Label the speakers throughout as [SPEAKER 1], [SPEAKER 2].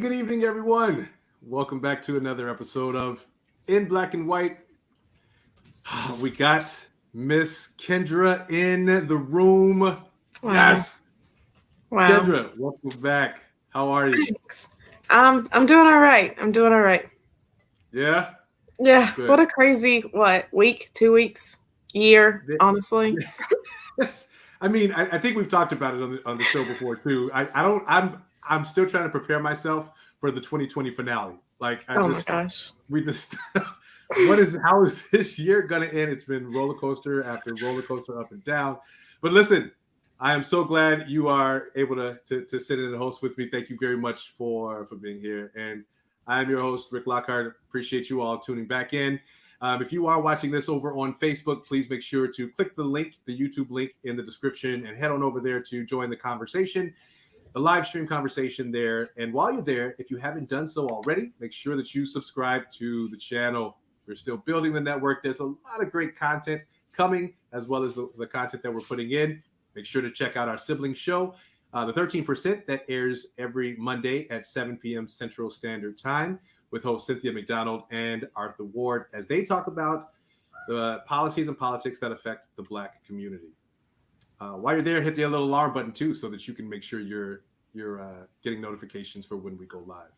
[SPEAKER 1] good evening, everyone. Welcome back to another episode of In Black and White. We got Miss Kendra in the room.
[SPEAKER 2] Wow.
[SPEAKER 1] Yes.
[SPEAKER 2] Wow.
[SPEAKER 1] Kendra, welcome back. How are you?
[SPEAKER 2] Thanks. I'm doing all right.
[SPEAKER 1] Yeah?
[SPEAKER 2] Yeah.
[SPEAKER 1] Good.
[SPEAKER 2] What a crazy, week, 2 weeks, year, honestly.
[SPEAKER 1] Yes. I mean, I think we've talked about it on the show before too. I'm still trying to prepare myself for the 2020 finale.
[SPEAKER 2] My gosh.
[SPEAKER 1] How is this year gonna end? It's been roller coaster after roller coaster, up and down. But listen, I am so glad you are able to sit in and host with me. Thank you very much for being here. And I am your host, Rick Lockhart. Appreciate you all tuning back in. If you are watching this over on Facebook, please make sure to click the YouTube link in the description, and head on over there to join the conversation, the live stream conversation there. And while you're there, if you haven't done so already, make sure that you subscribe to the channel. We're still building the network. There's a lot of great content coming, as well as the content that we're putting in. Make sure to check out our sibling show, the 13%, that airs every Monday at 7 p.m. Central Standard Time, with host Cynthia Mcdonald and Arthur Ward, as they talk about the policies and politics that affect the Black community. While you're there, hit the little alarm button too, so that you can make sure you're getting notifications for when we go live.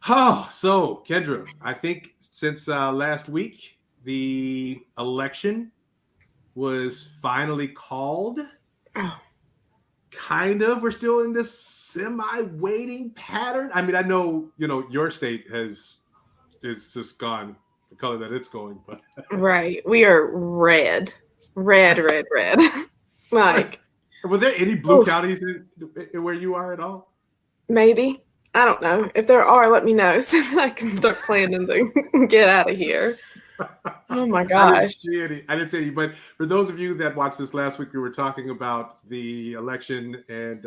[SPEAKER 1] Oh, so Kendra, I think since last week, the election was finally called.
[SPEAKER 2] Oh.
[SPEAKER 1] Kind of. We're still in this semi-waiting pattern. I mean, I know, your state is just gone the color that it's going, but
[SPEAKER 2] Right. We are red. Like,
[SPEAKER 1] were there any blue counties in where you are at all?
[SPEAKER 2] Maybe. I don't know. If there are, let me know so that I can start planning to get out of here. Oh my gosh.
[SPEAKER 1] I didn't see any, but for those of you that watched this last week, we were talking about the election and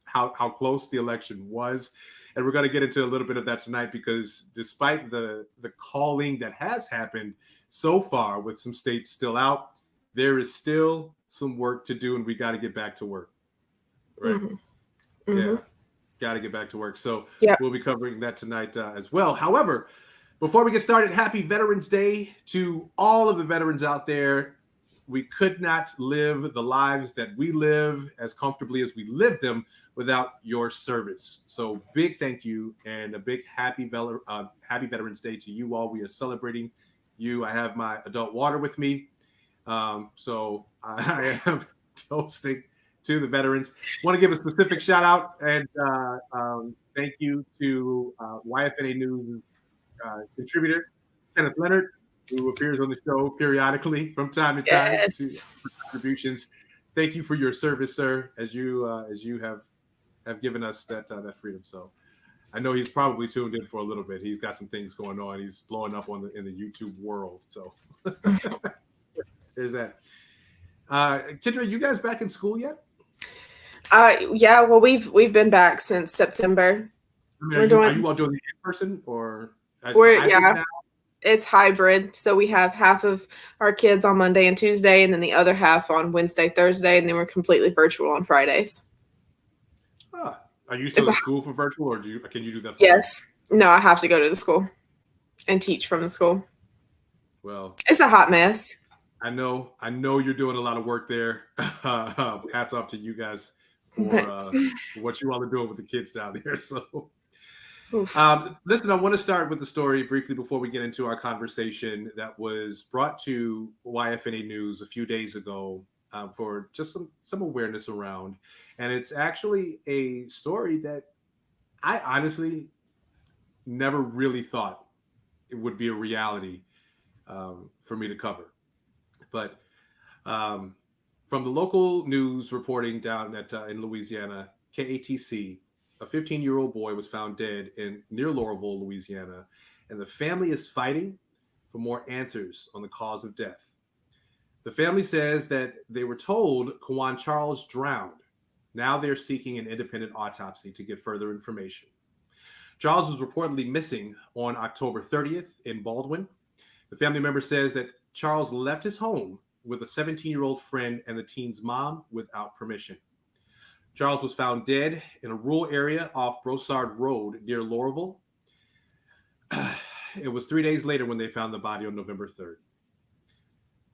[SPEAKER 1] how close the election was. And we're going to get into a little bit of that tonight, because despite the calling that has happened so far, with some states still out, there is still some work to do, and we got to get back to work. Right? Mm-hmm. Yeah, got to get back to work. So We'll be covering that tonight as well. However, before we get started, happy Veterans Day to all of the veterans out there. We could not live the lives that we live as comfortably as we live them without your service. So big thank you, and a big happy Veterans Day to you all. We are celebrating you. I have my adult water with me. So I am toasting to the veterans. Want to give a specific shout out and thank you to YFNA News' contributor, Kenneth Leonard, who appears on the show periodically from time to time for contributions. Thank you for your service, sir, as you have given us that freedom. So I know he's probably tuned in for a little bit. He's got some things going on. He's blowing up in the YouTube world. So there's that. Kendra, you guys back in school yet?
[SPEAKER 2] Yeah. Well, we've been back since September.
[SPEAKER 1] Are you all doing the in-person or?
[SPEAKER 2] It's hybrid. So we have half of our kids on Monday and Tuesday, and then the other half on Wednesday, Thursday, and then we're completely virtual on Fridays.
[SPEAKER 1] Are you still in school for virtual, or can you do that?
[SPEAKER 2] Yes. No, I have to go to the school and teach from the school.
[SPEAKER 1] Well,
[SPEAKER 2] it's a hot mess.
[SPEAKER 1] I know you're doing a lot of work there. Hats off to you guys for what you all are doing with the kids down there. So. Listen, I want to start with the story briefly before we get into our conversation that was brought to YFNA News a few days ago for just some awareness around. And it's actually a story that I honestly never really thought it would be a reality for me to cover. But from the local news reporting down in Louisiana, KATC, a 15-year-old boy was found dead near Laurelville, Louisiana, and the family is fighting for more answers on the cause of death. The family says that they were told Kawan Charles drowned. Now they're seeking an independent autopsy to get further information. Charles was reportedly missing on October 30th in Baldwin. The family member says that Charles left his home with a 17-year-old friend and the teen's mom without permission. Charles was found dead in a rural area off Brossard Road near Laurelville. It was 3 days later when they found the body on November 3rd.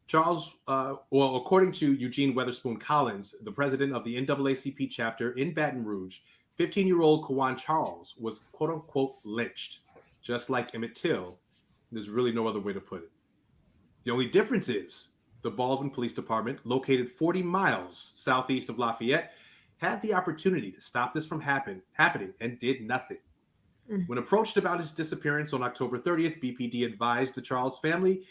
[SPEAKER 1] Charles, according to Eugene Weatherspoon Collins, the president of the NAACP chapter in Baton Rouge, 15-year-old Kawan Charles was quote-unquote lynched, just like Emmett Till. There's really no other way to put it. The only difference is the Baldwin Police Department, located 40 miles southeast of Lafayette, had the opportunity to stop this from happening and did nothing. When approached about his disappearance on October 30th, BPD advised the Charles family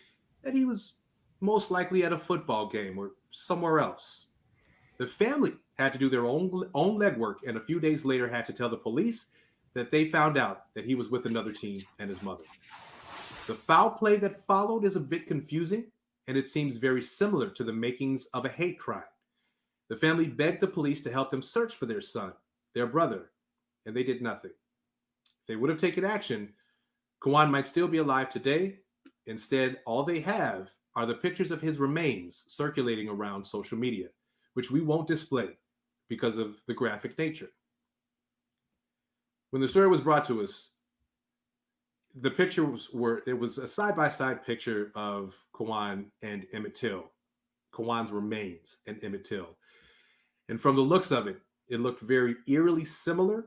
[SPEAKER 1] that he was most likely at a football game or somewhere else. The family had to do their own legwork, and a few days later had to tell the police that they found out that he was with another teen and his mother. The foul play that followed is a bit confusing, and it seems very similar to the makings of a hate crime. The family begged the police to help them search for their son, their brother, and they did nothing. If they would have taken action, Kawan might still be alive today. Instead, all they have are the pictures of his remains circulating around social media, which we won't display because of the graphic nature. When the story was brought to us, the pictures it was a side-by-side picture of Kawan and Emmett Till, Kawan's remains and Emmett Till. And from the looks of it, it looked very eerily similar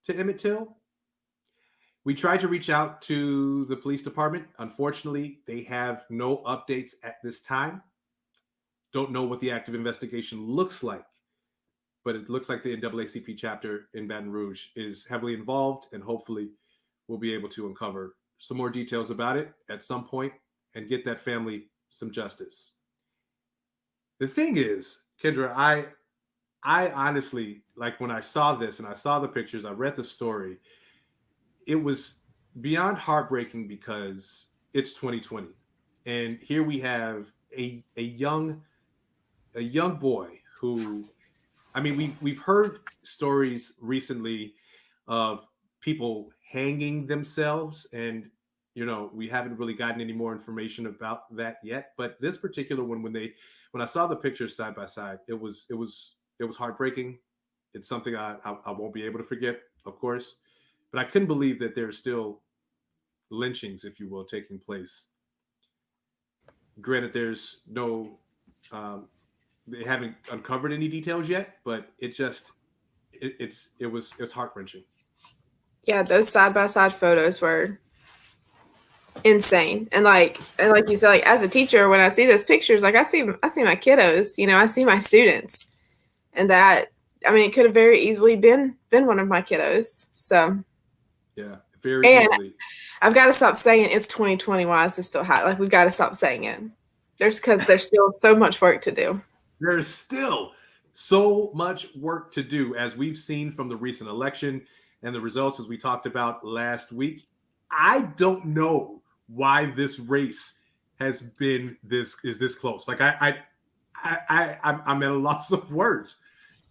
[SPEAKER 1] to Emmett Till. We tried to reach out to the police department. Unfortunately, they have no updates at this time. Don't know what the active investigation looks like, but it looks like the NAACP chapter in Baton Rouge is heavily involved, and hopefully we'll be able to uncover some more details about it at some point and get that family some justice. The thing is, Kendra, I honestly, like when I saw this and I saw the pictures, I read the story, it was beyond heartbreaking because it's 2020. And here we have a young boy who, I mean, we've heard stories recently of people hanging themselves, and we haven't really gotten any more information about that yet. But this particular one, when I saw the pictures side by side, it was heartbreaking. It's something I won't be able to forget, of course. But I couldn't believe that there's still lynchings, if you will, taking place. Granted, there's no, they haven't uncovered any details yet, but it's heart-wrenching.
[SPEAKER 2] Yeah, those side-by-side photos were insane. And like you said, like as a teacher, when I see those pictures, like I see my kiddos, I see my students, and that, I mean, it could have very easily been one of my kiddos. So
[SPEAKER 1] yeah, very easily.
[SPEAKER 2] I've got to stop saying it's 2020. Why is this still hot? Like, we've got to stop saying it. Because there's still so much work to do.
[SPEAKER 1] There's still so much work to do, as we've seen from the recent election and the results as we talked about last week. I don't know why this race has been this close. Like I'm at a loss of words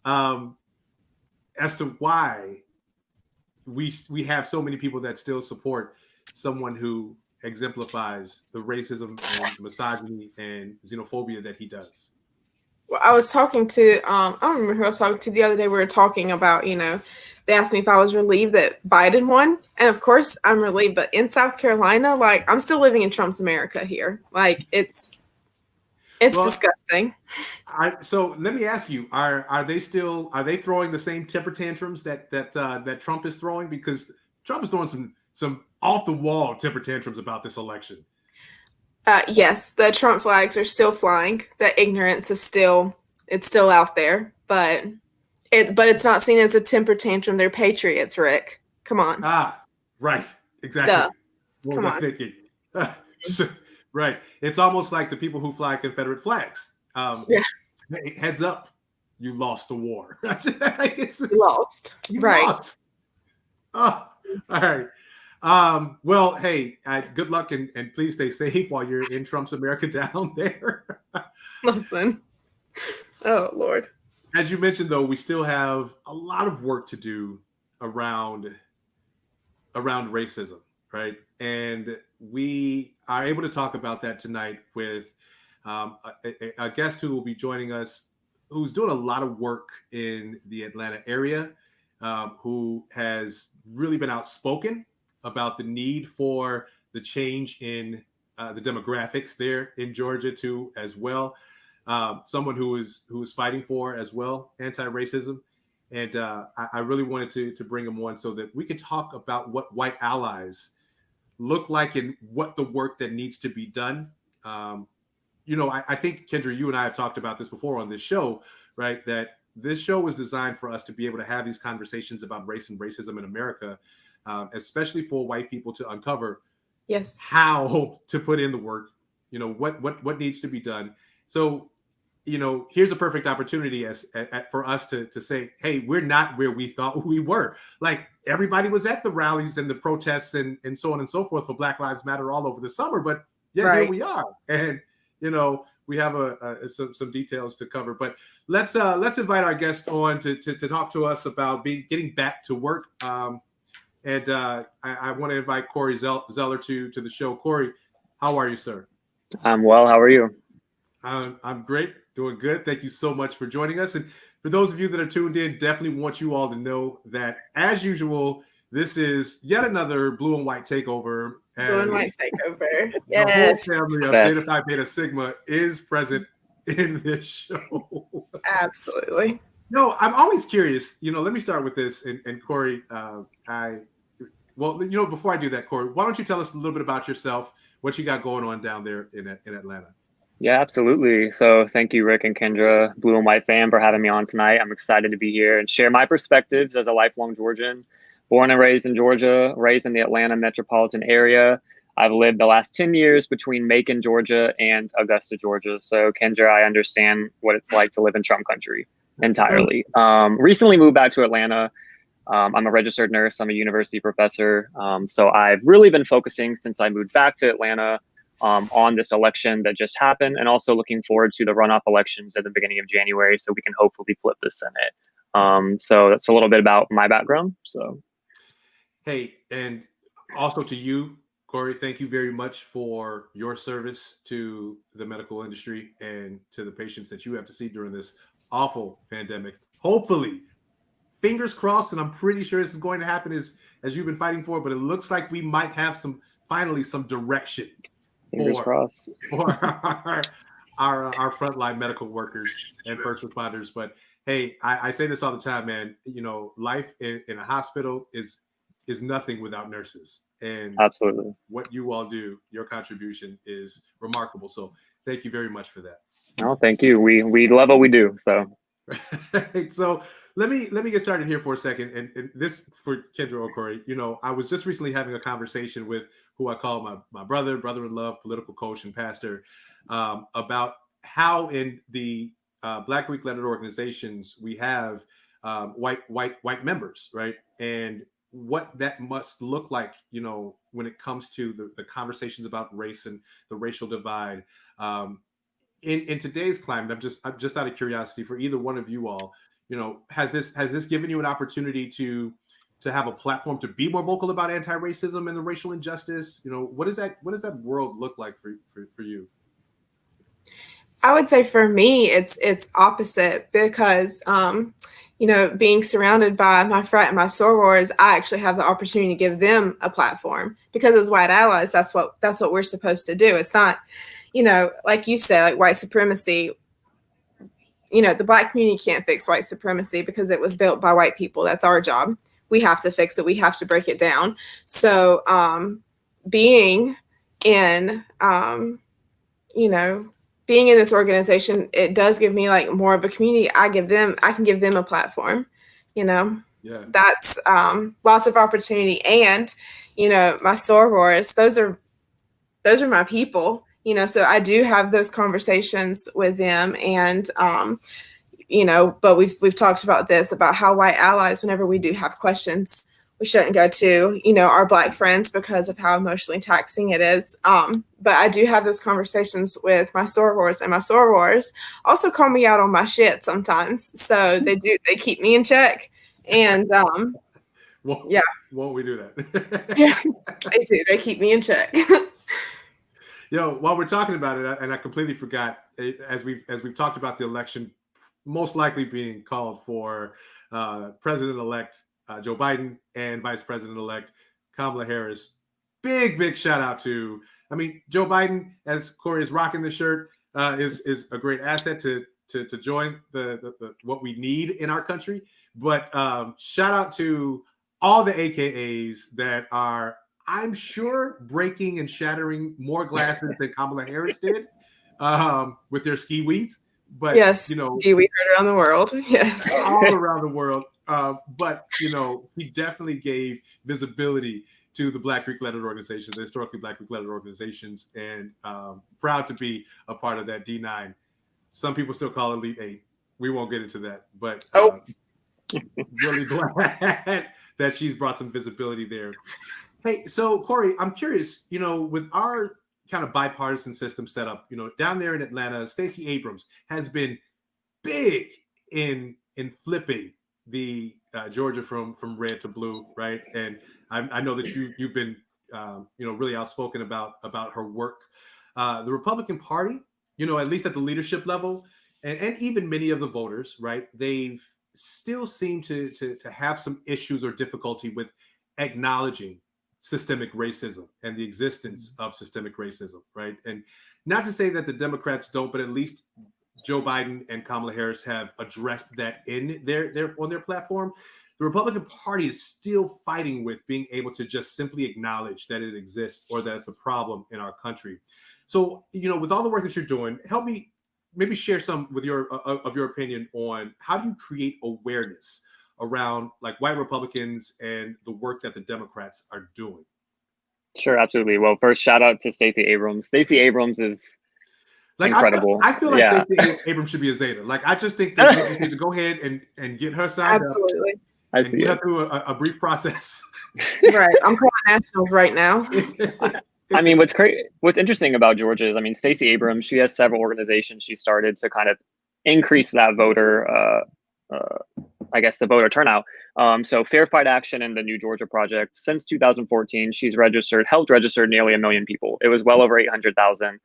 [SPEAKER 1] as to why we have so many people that still support someone who exemplifies the racism and misogyny and xenophobia that he does.
[SPEAKER 2] Well, I was talking to I don't remember who I was talking to the other day. We were talking about, they asked me if I was relieved that Biden won, and of course I'm relieved. But in South Carolina, like, I'm still living in Trump's America here. Like, it's disgusting.
[SPEAKER 1] So let me ask you: Are they throwing the same temper tantrums that Trump is throwing? Because Trump is throwing some off the wall temper tantrums about this election.
[SPEAKER 2] Yes, the Trump flags are still flying. The ignorance is still out there, but it's not seen as a temper tantrum. They're patriots, Rick. Come on.
[SPEAKER 1] Right, exactly.
[SPEAKER 2] Duh.
[SPEAKER 1] What was I thinking? Right. It's almost like the people who fly Confederate flags. Yeah. Heads up, you lost the war.
[SPEAKER 2] Lost. Right.
[SPEAKER 1] Lost. Oh, all right. Well, hey, good luck and please stay safe while you're in Trump's America down there.
[SPEAKER 2] Listen. Oh, Lord.
[SPEAKER 1] As you mentioned, though, we still have a lot of work to do around racism, right? And we are able to talk about that tonight with a guest who will be joining us who's doing a lot of work in the Atlanta area, who has really been outspoken about the need for the change in the demographics there in Georgia too, as well. Someone who is fighting for as well anti-racism, and I really wanted to bring him on so that we could talk about what white allies look like and what the work that needs to be done. I think, Kendra, you and I have talked about this before on this show, right? That this show was designed for us to be able to have these conversations about race and racism in America, especially for white people to uncover how to put in the work, what needs to be done. So, here's a perfect opportunity for us to say, hey, we're not where we thought we were. Like, everybody was at the rallies and the protests and so on and so forth for Black Lives Matter all over the summer, but here we are. And, we have some details to cover, but let's invite our guest on to talk to us about getting back to work. And I want to invite Cory Zeller to the show. Cory, how are you, sir?
[SPEAKER 3] I'm well. How are you?
[SPEAKER 1] I'm great. Doing good. Thank you so much for joining us. And for those of you that are tuned in, definitely want you all to know that, as usual, this is yet another blue and white takeover.
[SPEAKER 2] Blue and white takeover.
[SPEAKER 1] Yes. The whole family of Zeta Phi Beta Sigma is present in this show.
[SPEAKER 2] Absolutely.
[SPEAKER 1] No, I'm always curious. Let me start with this. And Cory, before I do that, Cory, why don't you tell us a little bit about yourself, what you got going on down there in Atlanta?
[SPEAKER 3] Yeah, absolutely. So thank you, Rick and Kendra, Blue and White fam, for having me on tonight. I'm excited to be here and share my perspectives as a lifelong Georgian, born and raised in Georgia, raised in the Atlanta metropolitan area. I've lived the last 10 years between Macon, Georgia and Augusta, Georgia. So Kendra, I understand what it's like to live in Trump country entirely. Recently moved back to Atlanta. I'm a registered nurse. I'm a university professor. So I've really been focusing since I moved back to Atlanta on this election that just happened, and also looking forward to the runoff elections at the beginning of January, so we can hopefully flip the Senate. So that's a little bit about my background. So,
[SPEAKER 1] hey, and also to you, Cory, thank you very much for your service to the medical industry and to the patients that you have to see during this awful pandemic. Hopefully, fingers crossed, and I'm pretty sure this is going to happen as you've been fighting for, but it looks like we might have finally some direction.
[SPEAKER 3] Fingers crossed.
[SPEAKER 1] For our frontline medical workers and first responders. But hey, I say this all the time, man. Life in a hospital is nothing without nurses. And
[SPEAKER 3] absolutely,
[SPEAKER 1] what you all do, your contribution is remarkable. So thank you very much for that.
[SPEAKER 3] Oh, thank you. We love what we do. So
[SPEAKER 1] so let me get started here for a second. And this for Kendra or Cory, I was just recently having a conversation with who I call my brother in love, political coach and pastor, about how in the Black Greek-led organizations we have white members, right? And what that must look like, when it comes to the conversations about race and the racial divide. In today's climate, I'm just out of curiosity for either one of you all, has this given you an opportunity to have a platform to be more vocal about anti-racism and the racial injustice? What does that world look like for you?
[SPEAKER 2] I would say for me, it's opposite, because being surrounded by my frat and my sorors, I actually have the opportunity to give them a platform, because as white allies, that's what we're supposed to do. It's not, like you said, like white supremacy. The Black community can't fix white supremacy because it was built by white people. That's our job. We have to fix it. We have to break it down. So being in, being in this organization, it does give me like more of a community. I can give them a platform, Yeah. That's lots of opportunity. And, my sorors, those are my people, so I do have those conversations with them. And, but we've talked about this, about how white allies, whenever we do have questions, we shouldn't go to, our Black friends because of how emotionally taxing it is. But I do have those conversations with my sorors, and my sorors also call me out on my shit sometimes. So they keep me in check. And yeah.
[SPEAKER 1] Won't we do that?
[SPEAKER 2] Yes, they do. They keep me in check.
[SPEAKER 1] While we're talking about it, and I completely forgot, as we've talked about the election most likely being called for President-elect Joe Biden and Vice President-elect Kamala Harris. Big shout out to, I mean, Joe Biden, as Cory is rocking the shirt, is a great asset to join the what we need in our country. But shout out to all the AKAs that are, I'm sure, breaking and shattering more glasses than Kamala Harris did with their ski weeds. But
[SPEAKER 2] yes,
[SPEAKER 1] you know,
[SPEAKER 2] we heard around the world. Yes,
[SPEAKER 1] all around the world. But you know, he definitely gave visibility to the Black Greek lettered organizations, the historically Black Greek lettered organizations, and proud to be a part of that D9. Some people still call it Elite 8. We won't get into that, but really glad that she's brought some visibility there. Hey, so Cory, I'm curious, you know, with our kind of bipartisan system set up, you know, down there in Atlanta, Stacey Abrams has been big in flipping the Georgia from red to blue, right? And I know that you've been you know, really outspoken about her work. The Republican Party, you know, at least at the leadership level, and even many of the voters, right? They've still seem to have some issues or difficulty with acknowledging systemic racism and the existence of systemic racism, right? And not to say that the Democrats don't, but at least Joe Biden and Kamala Harris have addressed that in their on their platform. The Republican Party is still fighting with being able to just simply acknowledge that it exists or that it's a problem in our country. So, you know, with all the work that you're doing, help me maybe share some with your opinion on how do you create awareness around like white Republicans and the work that the Democrats are doing.
[SPEAKER 3] Sure, absolutely. Well, first, shout out to Stacey Abrams. Stacey Abrams is like incredible.
[SPEAKER 1] I feel like Stacey Abrams should be a Zeta. Like, I just think that we need to go ahead and get her signed
[SPEAKER 2] absolutely.
[SPEAKER 1] up and get her through a brief process.
[SPEAKER 2] Right. I'm calling nationals right now.
[SPEAKER 3] I mean, what's interesting about Georgia is, I mean, Stacey Abrams, she has several organizations she started to kind of increase that voter, I guess, the voter turnout. So Fair Fight Action and the New Georgia Project, since 2014, she's helped register nearly 1 million people. It was well over 800,000.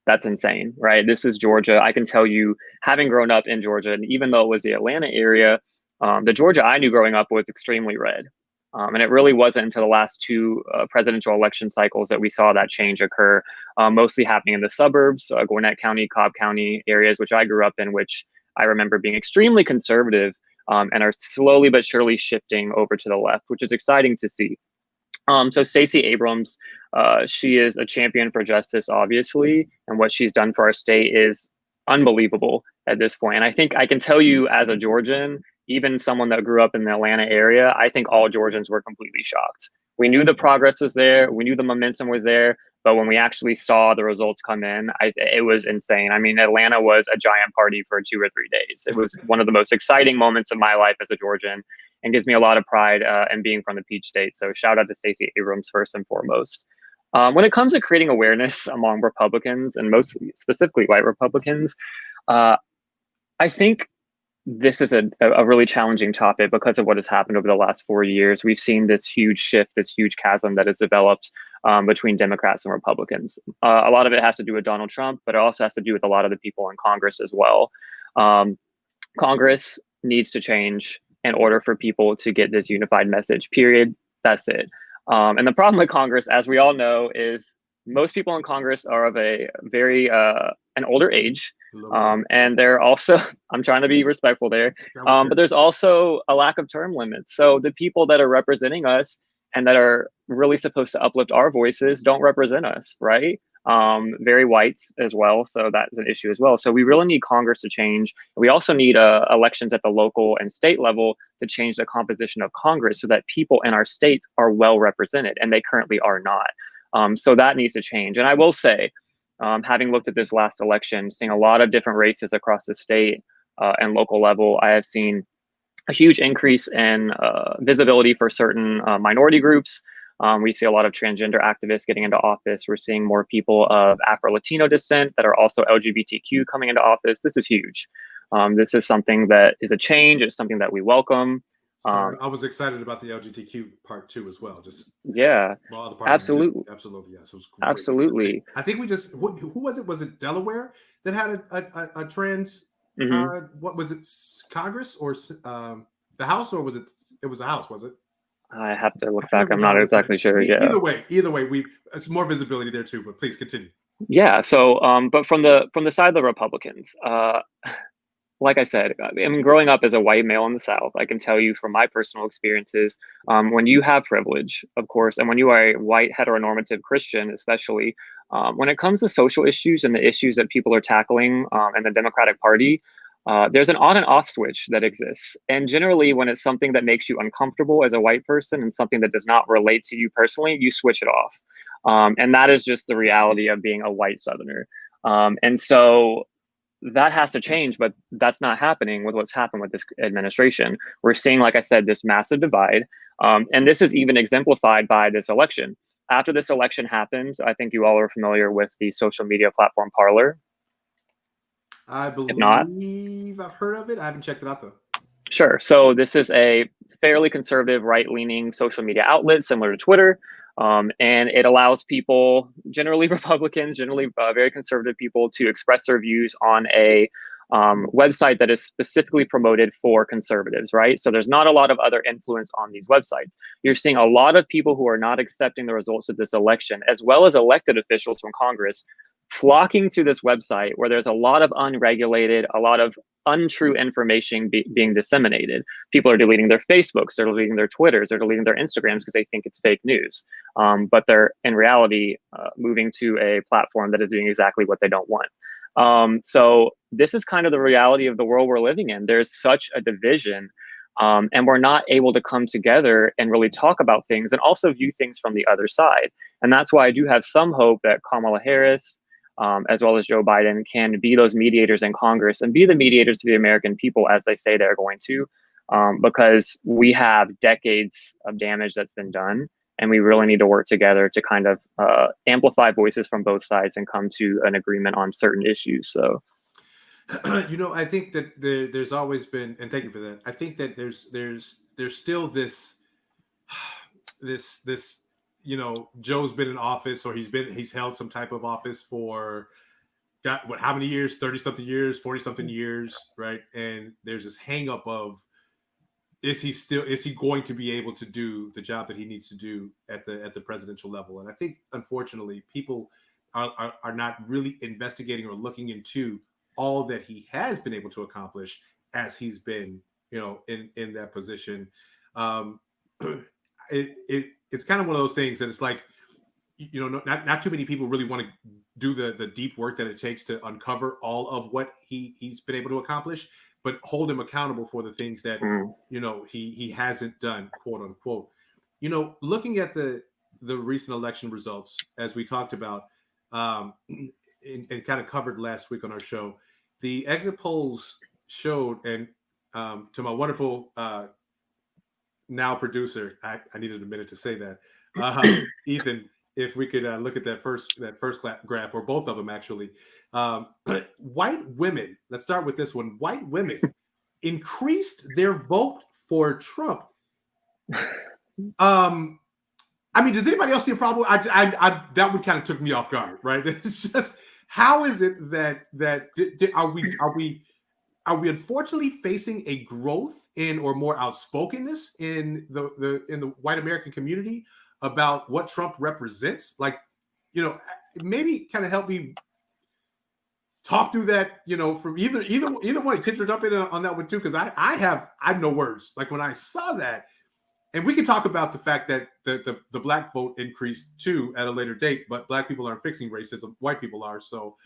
[SPEAKER 3] That's insane, right? This is Georgia. I can tell you, having grown up in Georgia, and even though it was the Atlanta area, the Georgia I knew growing up was extremely red. And it really wasn't until the last two presidential election cycles that we saw that change occur, mostly happening in the suburbs, Gwinnett County, Cobb County areas, which I grew up in, which I remember being extremely conservative, and are slowly but surely shifting over to the left, which is exciting to see. So Stacey Abrams, she is a champion for justice, obviously, and what she's done for our state is unbelievable at this point. And I think I can tell you as a Georgian, even someone that grew up in the Atlanta area, I think all Georgians were completely shocked. We knew the progress was there. We knew the momentum was there. But when we actually saw the results come in, it was insane. I mean, Atlanta was a giant party for 2 or 3 days. It was one of the most exciting moments of my life as a Georgian, and gives me a lot of pride in being from the Peach State. So shout out to Stacey Abrams first and foremost. When it comes to creating awareness among Republicans, and most specifically white Republicans, I think this is a really challenging topic because of what has happened over the last 4 years. We've seen this huge shift, this huge chasm that has developed between Democrats and Republicans. A lot of it has to do with Donald Trump, but it also has to do with a lot of the people in Congress as well. Congress needs to change in order for people to get this unified message, period. That's it. And the problem with Congress, as we all know, is most people in Congress are of a very an older age, and they're also, I'm trying to be respectful there, but there's also a lack of term limits. So the people that are representing us and that are really supposed to uplift our voices don't represent us, right? Very white as well, so that's an issue as well. So we really need Congress to change. We also need elections at the local and state level to change the composition of Congress so that people in our states are well represented, and they currently are not. So that needs to change. And I will say, having looked at this last election, seeing a lot of different races across the state and local level, I have seen a huge increase in visibility for certain minority groups. We see a lot of transgender activists getting into office. We're seeing more people of Afro-Latino descent that are also LGBTQ coming into office. This is huge. This is something that is a change. It's something that we welcome.
[SPEAKER 1] So I was excited about the LGBTQ part too as well. Just
[SPEAKER 3] yeah, absolutely,
[SPEAKER 1] absolutely, yes, it was great.
[SPEAKER 3] Absolutely.
[SPEAKER 1] I think we just who was it? Was it Delaware that had a trans What was it? Congress or the House, or was it? It was the House, was it?
[SPEAKER 3] I have to look back. I'm not exactly sure. Yeah.
[SPEAKER 1] Either way, it's more visibility there too. But please continue.
[SPEAKER 3] Yeah. So, but from the side of the Republicans, like I said, I mean, growing up as a white male in the South, I can tell you from my personal experiences, when you have privilege, of course, and when you are a white heteronormative Christian, especially, when it comes to social issues and the issues that people are tackling in the Democratic Party, there's an on and off switch that exists. And generally, when it's something that makes you uncomfortable as a white person and something that does not relate to you personally, you switch it off. And that is just the reality of being a white Southerner. And so that has to change, but that's not happening with what's happened with this administration. We're seeing, like I said, this massive divide. And this is even exemplified by this election. After this election happened, I think you all are familiar with the social media platform Parlor.
[SPEAKER 1] I believe I've heard of it. I haven't checked it out though.
[SPEAKER 3] Sure. So this is a fairly conservative, right-leaning social media outlet similar to Twitter. And it allows people, generally Republicans, generally very conservative people, to express their views on a website that is specifically promoted for conservatives, right? So there's not a lot of other influence on these websites. You're seeing a lot of people who are not accepting the results of this election, as well as elected officials from Congress, flocking to this website where there's a lot of unregulated, a lot of untrue information being disseminated. People are deleting their Facebooks, they're deleting their Twitters, they're deleting their Instagrams because they think it's fake news. But they're in reality moving to a platform that is doing exactly what they don't want. So this is kind of the reality of the world we're living in. There's such a division, and we're not able to come together and really talk about things and also view things from the other side. And that's why I do have some hope that Kamala Harris, as well as Joe Biden, can be those mediators in Congress and be the mediators to the American people, as they say they're going to, because we have decades of damage that's been done, and we really need to work together to kind of amplify voices from both sides and come to an agreement on certain issues. So,
[SPEAKER 1] I think that there's always been, and thank you for that. I think that there's still this. Joe's been in office, or he's held some type of office for how many years? 30-something years, 40-something years, right? And there's this hang up of, is he going to be able to do the job that he needs to do at the presidential level? And I think, unfortunately, people are not really investigating or looking into all that he has been able to accomplish as he's been, in that position. It's kind of one of those things that it's like, not too many people really want to do the deep work that it takes to uncover all of what he's been able to accomplish, but hold him accountable for the things that, he hasn't done, quote unquote. Looking at the recent election results, as we talked about, and kind of covered last week on our show, the exit polls showed, and to my wonderful now producer, I needed a minute to say that, Ethan, if we could look at that first graph, or both of them actually. White women, let's start with this one. White women increased their vote for Trump. Does anybody else see a problem? I that one kind of took me off guard, right? It's just, how is it that are we unfortunately facing a growth in, or more outspokenness in the white American community about what Trump represents? Like, maybe kind of help me talk through that, from either one. Kendra, jump in on that one too, because I have no words. Like, when I saw that, and we can talk about the fact that the black vote increased too at a later date, but black people aren't fixing racism, white people are. So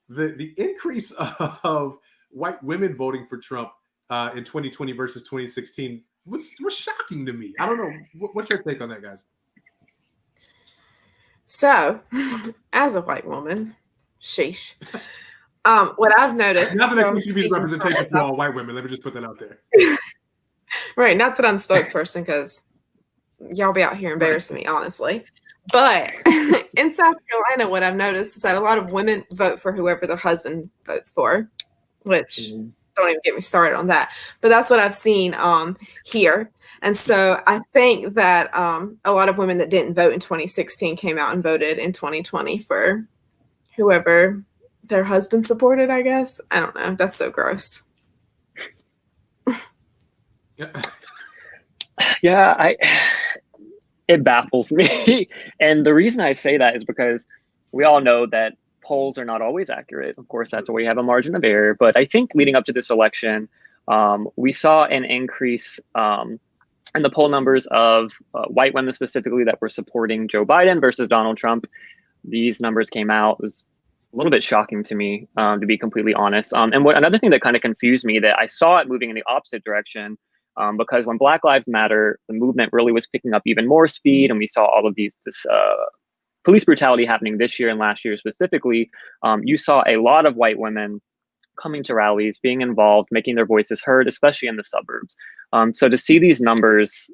[SPEAKER 1] the increase of white women voting for Trump in 2020 versus 2016 was shocking to me. I don't know. What's your take on that, guys?
[SPEAKER 2] So, as a white woman, sheesh. What I've noticed.
[SPEAKER 1] Not that I should be representation for all white women. Let me just put that out there.
[SPEAKER 2] Right. Not that I'm the spokesperson, because y'all be out here embarrassing me, honestly. But in South Carolina, what I've noticed is that a lot of women vote for whoever their husband votes for, which don't even get me started on that. But that's what I've seen here. And so I think that a lot of women that didn't vote in 2016 came out and voted in 2020 for whoever their husband supported, I guess. I don't know. That's so gross.
[SPEAKER 3] Yeah, it baffles me. And the reason I say that is because we all know that polls are not always accurate. Of course, that's why we have a margin of error. But I think leading up to this election, we saw an increase in the poll numbers of white women specifically that were supporting Joe Biden versus Donald Trump. These numbers came out. It was a little bit shocking to me, to be completely honest. And another thing that kind of confused me, that I saw it moving in the opposite direction, because when Black Lives Matter, the movement really was picking up even more speed, and we saw all of this police brutality happening this year and last year specifically. You saw a lot of white women coming to rallies, being involved, making their voices heard, especially in the suburbs. So to see these numbers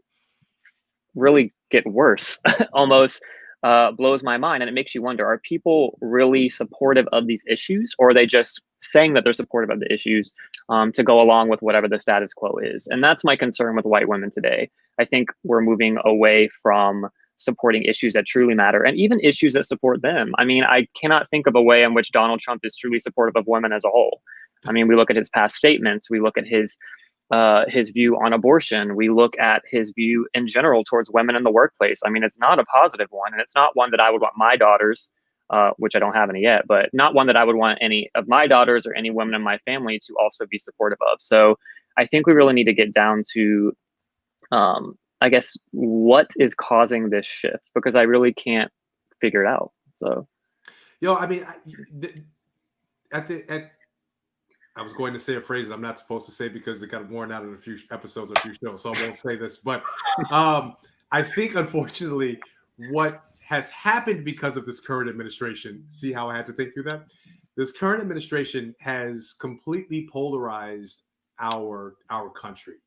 [SPEAKER 3] really get worse almost blows my mind. And it makes you wonder, are people really supportive of these issues, or are they just saying that they're supportive of the issues to go along with whatever the status quo is? And that's my concern with white women today. I think we're moving away from supporting issues that truly matter, and even issues that support them. I mean, I cannot think of a way in which Donald Trump is truly supportive of women as a whole. I mean, we look at his past statements, we look at his view on abortion, we look at his view in general towards women in the workplace. I mean, it's not a positive one, and it's not one that I would want my daughters, which I don't have any yet, but not one that I would want any of my daughters or any women in my family to also be supportive of. So I think we really need to get down to I guess what is causing this shift, because I really can't figure it out. So,
[SPEAKER 1] I mean, I was going to say a phrase that I'm not supposed to say because it got worn out in a few episodes, a few shows, so I won't say this. But I think, unfortunately, what has happened because of this current administration, see how I had to think through that? This current administration has completely polarized our country.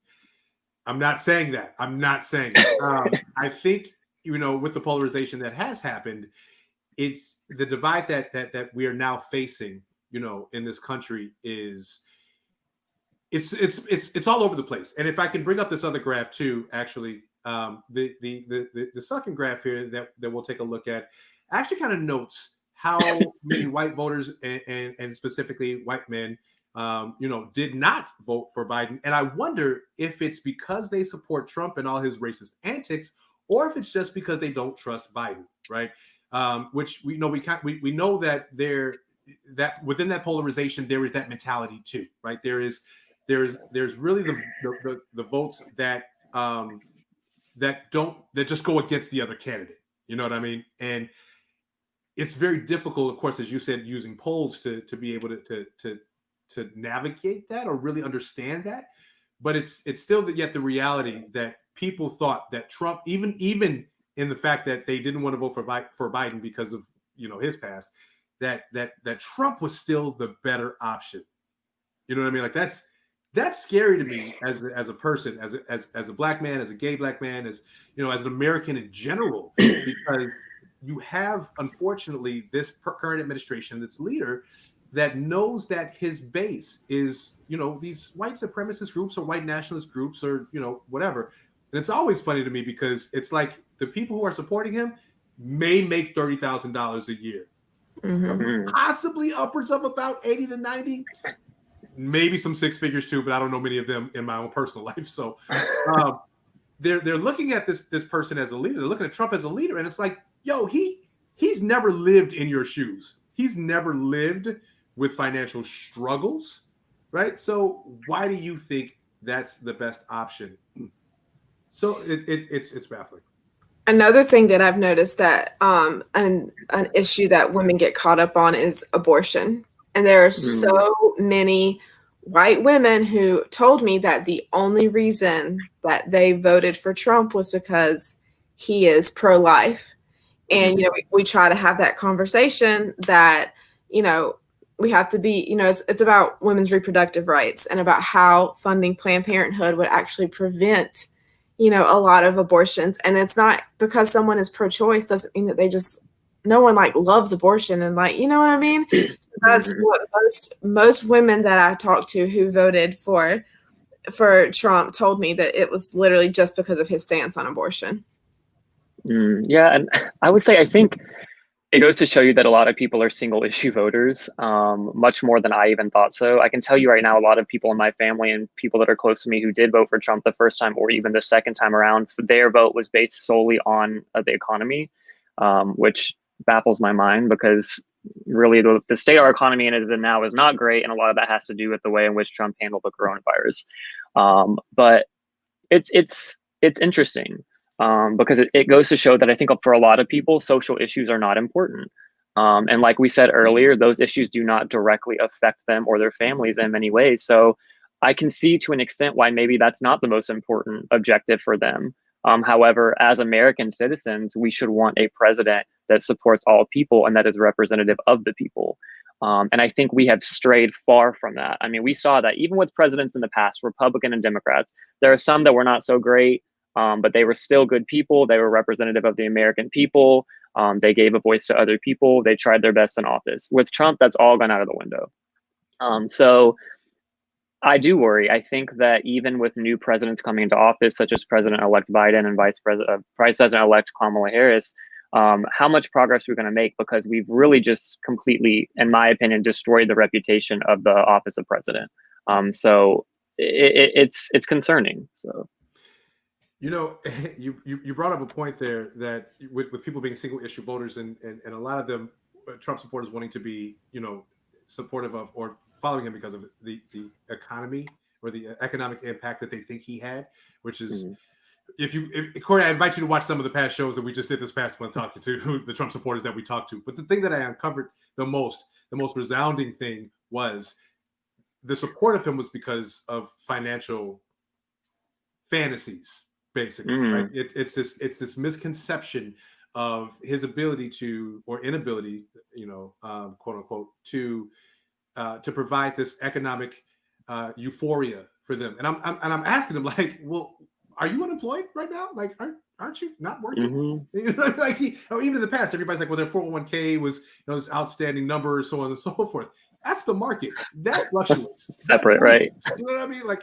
[SPEAKER 1] I'm not saying that. I think, with the polarization that has happened, it's the divide that we are now facing, in this country is it's all over the place. And if I can bring up this other graph too, actually, the second graph here that we'll take a look at actually kind of notes how many white voters and specifically white men did not vote for Biden. And I wonder if it's because they support Trump and all his racist antics, or if it's just because they don't trust Biden, right? Which we know that within that polarization, there is that mentality too, right? There's really the votes that just go against the other candidate. You know what I mean? And it's very difficult, of course, as you said, using polls to be able to navigate that or really understand that. But it's still yet the reality that people thought that Trump, even in the fact that they didn't want to vote for Biden because of his past, that Trump was still the better option. You know what I mean? Like that's scary to me as a person, as a black man, as a gay black man, as an American in general, because you have, unfortunately, this current administration, that's leader, that knows that his base is, these white supremacist groups or white nationalist groups or, whatever. And it's always funny to me because it's like the people who are supporting him may make $30,000 a year, possibly upwards of about 80 to 90, maybe some six figures too, but I don't know many of them in my own personal life. So they're looking at this person as a leader. They're looking at Trump as a leader. And it's like, he's never lived in your shoes. He's never lived with financial struggles, right? So why do you think that's the best option? So it's baffling.
[SPEAKER 2] Another thing that I've noticed that an issue that women get caught up on is abortion. And there are so many white women who told me that the only reason that they voted for Trump was because he is pro-life. And, we try to have that conversation that, we have to be, it's about women's reproductive rights and about how funding Planned Parenthood would actually prevent, a lot of abortions. And it's not because someone is pro-choice doesn't mean that no one loves abortion and you know what I mean? So that's what most women that I talked to who voted for Trump told me, that it was literally just because of his stance on abortion.
[SPEAKER 3] Yeah. And I would say, I think It goes to show you that a lot of people are single issue voters, much more than I even thought so. I can tell you right now, a lot of people in my family and people that are close to me who did vote for Trump the first time or even the second time around, their vote was based solely on the economy, which baffles my mind because really the state of our economy as it is now is not great. And a lot of that has to do with the way in which Trump handled the coronavirus. But it's interesting. Because it goes to show that I think for a lot of people, social issues are not important. And like we said earlier, those issues do not directly affect them or their families in many ways. So I can see to an extent why maybe that's not the most important objective for them. However, as American citizens, we should want a president that supports all people and that is representative of the people. And I think we have strayed far from that. I mean, we saw that even with presidents in the past, Republican and Democrats, there are some that were not so great. But they were still good people. They were representative of the American people. They gave a voice to other people. They tried their best in office. With Trump, that's all gone out of the window. So I do worry. I think that even with new presidents coming into office, such as President-elect Biden and Vice President-elect Kamala Harris, how much progress we're going to make, because we've really just completely, in my opinion, destroyed the reputation of the office of president. So it's concerning. So.
[SPEAKER 1] You know, you brought up a point there that with people being single issue voters and a lot of them, Trump supporters wanting to be, supportive of or following him because of the economy or the economic impact that they think he had, which is, Cory, I invite you to watch some of the past shows that we just did this past month talking to the Trump supporters that we talked to. But the thing that I uncovered the most resounding thing was the support of him was because of financial fantasies. Basically, right? It's this misconception of his ability to, or inability, quote unquote, to provide this economic euphoria for them. And I'm asking him, like, well, are you unemployed right now? Like, aren't you not working? Like even in the past, everybody's like, well, their 401k was this outstanding number, so on and so forth. That's the market that fluctuates.
[SPEAKER 3] Separate, right?
[SPEAKER 1] You know what I mean? Like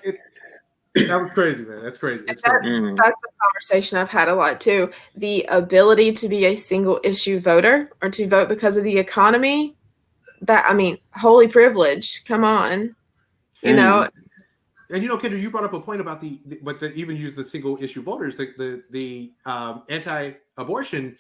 [SPEAKER 1] that was crazy, man. That's crazy. It's crazy.
[SPEAKER 2] That's a conversation I've had a lot too. The ability to be a single issue voter or to vote because of the economy, holy privilege. Come on. You know.
[SPEAKER 1] And Kendra, you brought up a point about but even use the single issue voters, the anti-abortion.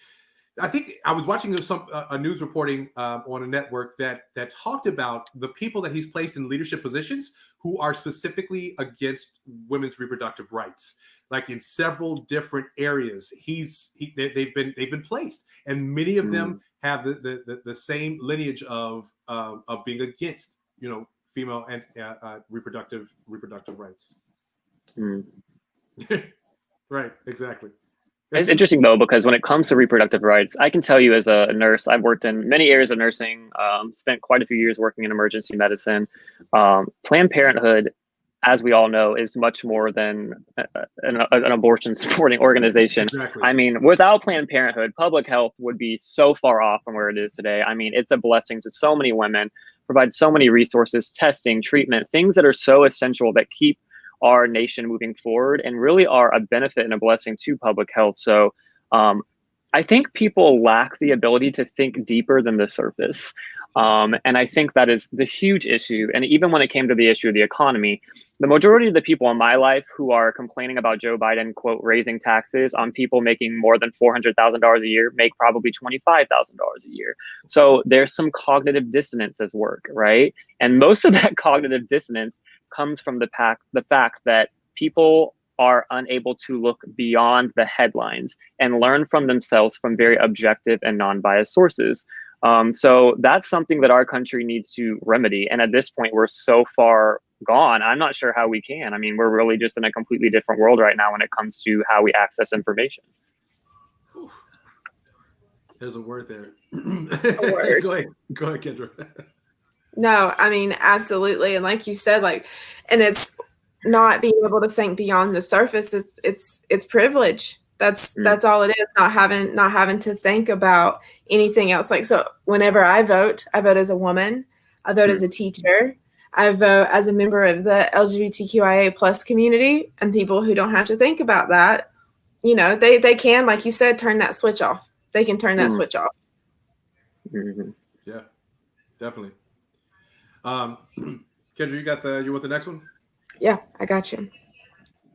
[SPEAKER 1] I think I was watching a news reporting on a network that talked about the people that he's placed in leadership positions who are specifically against women's reproductive rights, like in several different areas. They've been placed, and many of them have the same lineage of being against female and reproductive rights. Right, exactly.
[SPEAKER 3] It's interesting, though, because when it comes to reproductive rights, I can tell you as a nurse, I've worked in many areas of nursing, spent quite a few years working in emergency medicine. Planned Parenthood, as we all know, is much more than an abortion supporting organization.
[SPEAKER 1] Exactly.
[SPEAKER 3] I mean, without Planned Parenthood, public health would be so far off from where it is today. I mean, it's a blessing to so many women, provides so many resources, testing, treatment, things that are so essential that keep our nation moving forward and really are a benefit and a blessing to public health. So I think people lack the ability to think deeper than the surface. And I think that is the huge issue. And even when it came to the issue of the economy, the majority of the people in my life who are complaining about Joe Biden, quote, raising taxes on people making more than $400,000 a year make probably $25,000 a year. So there's some cognitive dissonance at work, right? And most of that cognitive dissonance comes from the fact that people are unable to look beyond the headlines and learn from themselves from very objective and non-biased sources. So that's something that our country needs to remedy. And at this point, we're so far gone. I'm not sure how we can. I mean, we're really just in a completely different world right now when it comes to how we access information.
[SPEAKER 1] There's a word there.
[SPEAKER 2] A word.
[SPEAKER 1] Go ahead, Kendra.
[SPEAKER 2] No, I mean, absolutely. And like you said, and it's not being able to think beyond the surface. It's privilege. That's all it is. Not having to think about anything else. Like, so whenever I vote as a woman, I vote as a teacher, I vote as a member of the LGBTQIA plus community, and people who don't have to think about that, they can, like you said, turn that switch off. They can turn that switch off.
[SPEAKER 3] Mm-hmm.
[SPEAKER 1] Yeah, definitely. Kendra, you want the next one?
[SPEAKER 2] Yeah, I got you.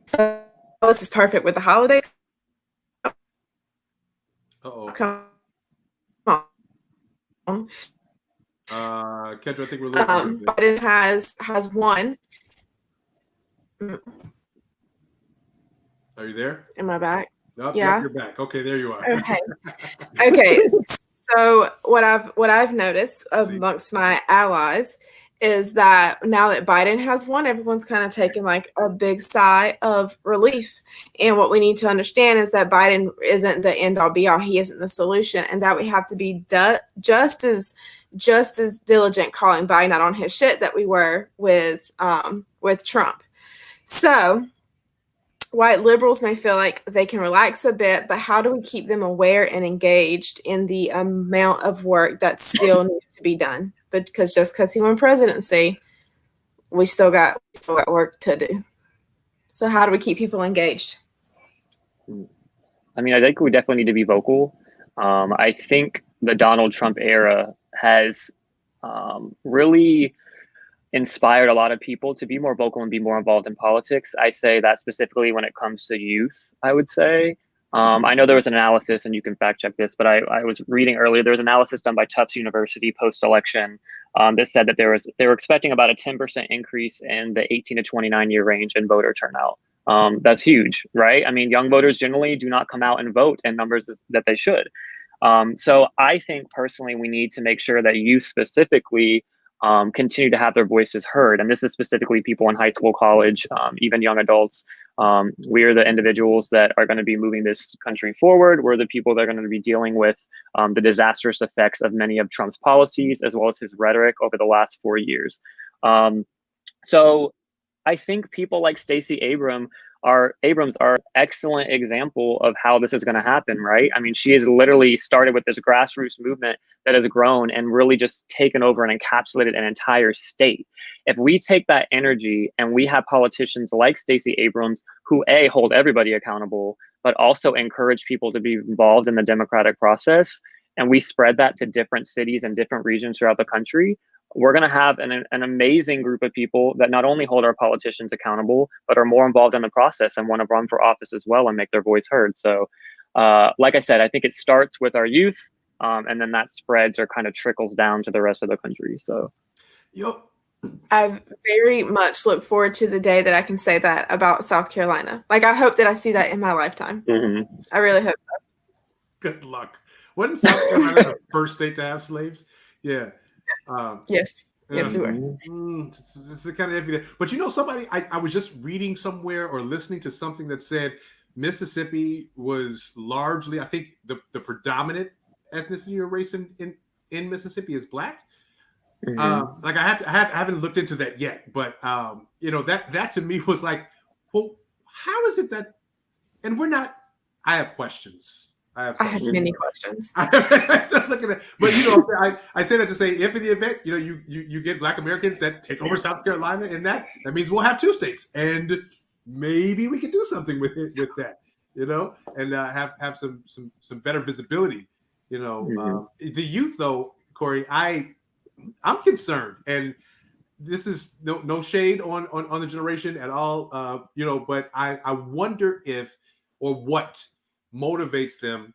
[SPEAKER 2] So this is perfect with the holidays.
[SPEAKER 1] Uh-oh.
[SPEAKER 2] Come on.
[SPEAKER 1] Kendra, I think we're losing you.
[SPEAKER 2] Biden has won.
[SPEAKER 1] Are you there?
[SPEAKER 2] Am I back?
[SPEAKER 1] Nope,
[SPEAKER 2] Yeah.
[SPEAKER 1] Yep, you're back. Okay, there you are.
[SPEAKER 2] Okay. Okay. So what I've noticed amongst my allies is that now that Biden has won, everyone's kind of taking like a big sigh of relief. And what we need to understand is that Biden isn't the end all be all. He isn't the solution, and that we have to be just as diligent calling Biden out on his shit that we were with Trump. So white liberals may feel like they can relax a bit, but how do we keep them aware and engaged in the amount of work that still needs to be done? Because just because he won presidency, we still got work to do. So how do we keep people engaged?
[SPEAKER 3] I mean, I think we definitely need to be vocal. I think the Donald Trump era has really inspired a lot of people to be more vocal and be more involved in politics. I say that specifically when it comes to youth, I would say. I know there was an analysis, and you can fact check this, but I was reading earlier, there was an analysis done by Tufts University post-election that said that they were expecting about a 10% increase in the 18 to 29 year range in voter turnout. That's huge, right? I mean, young voters generally do not come out and vote in numbers that they should. So I think personally, we need to make sure that youth specifically continue to have their voices heard. And this is specifically people in high school, college, even young adults. We are the individuals that are going to be moving this country forward. We're the people that are going to be dealing with the disastrous effects of many of Trump's policies, as well as his rhetoric over the last 4 years. So I think people like Stacey Abrams are excellent example of how this is going to happen, right? I mean, she has literally started with this grassroots movement that has grown and really just taken over and encapsulated an entire state. If we take that energy and we have politicians like Stacey Abrams who hold everybody accountable, but also encourage people to be involved in the democratic process, and we spread that to different cities and different regions throughout the country, we're going to have an amazing group of people that not only hold our politicians accountable, but are more involved in the process and want to run for office as well and make their voice heard. So, like I said, I think it starts with our youth, and then that spreads or kind of trickles down to the rest of the country. So,
[SPEAKER 2] I very much look forward to the day that I can say that about South Carolina. Like, I hope that I see that in my lifetime.
[SPEAKER 3] Mm-hmm.
[SPEAKER 2] I really hope so.
[SPEAKER 1] Good luck. Wasn't South Carolina the first state to have slaves? Yeah.
[SPEAKER 2] Yes, we were.
[SPEAKER 1] It's kind of iffy. But you know, somebody, I was just reading somewhere or listening to something that said Mississippi was largely, I think the predominant ethnicity or race in Mississippi is Black.
[SPEAKER 3] Mm-hmm.
[SPEAKER 1] Like I haven't looked into that yet, but you know, that to me was like, well, how is it that, and we're not, I have questions. I have
[SPEAKER 2] many questions.
[SPEAKER 1] Looking at, but you know, I say that to say, if in the event, you know, you get Black Americans that take over South Carolina, and that means we'll have 2 states, and maybe we can do something with that, you know, and have some better visibility, you know. The youth, though, Cory, I'm concerned, and this is no shade on the generation at all, you know, but I wonder if or what motivates them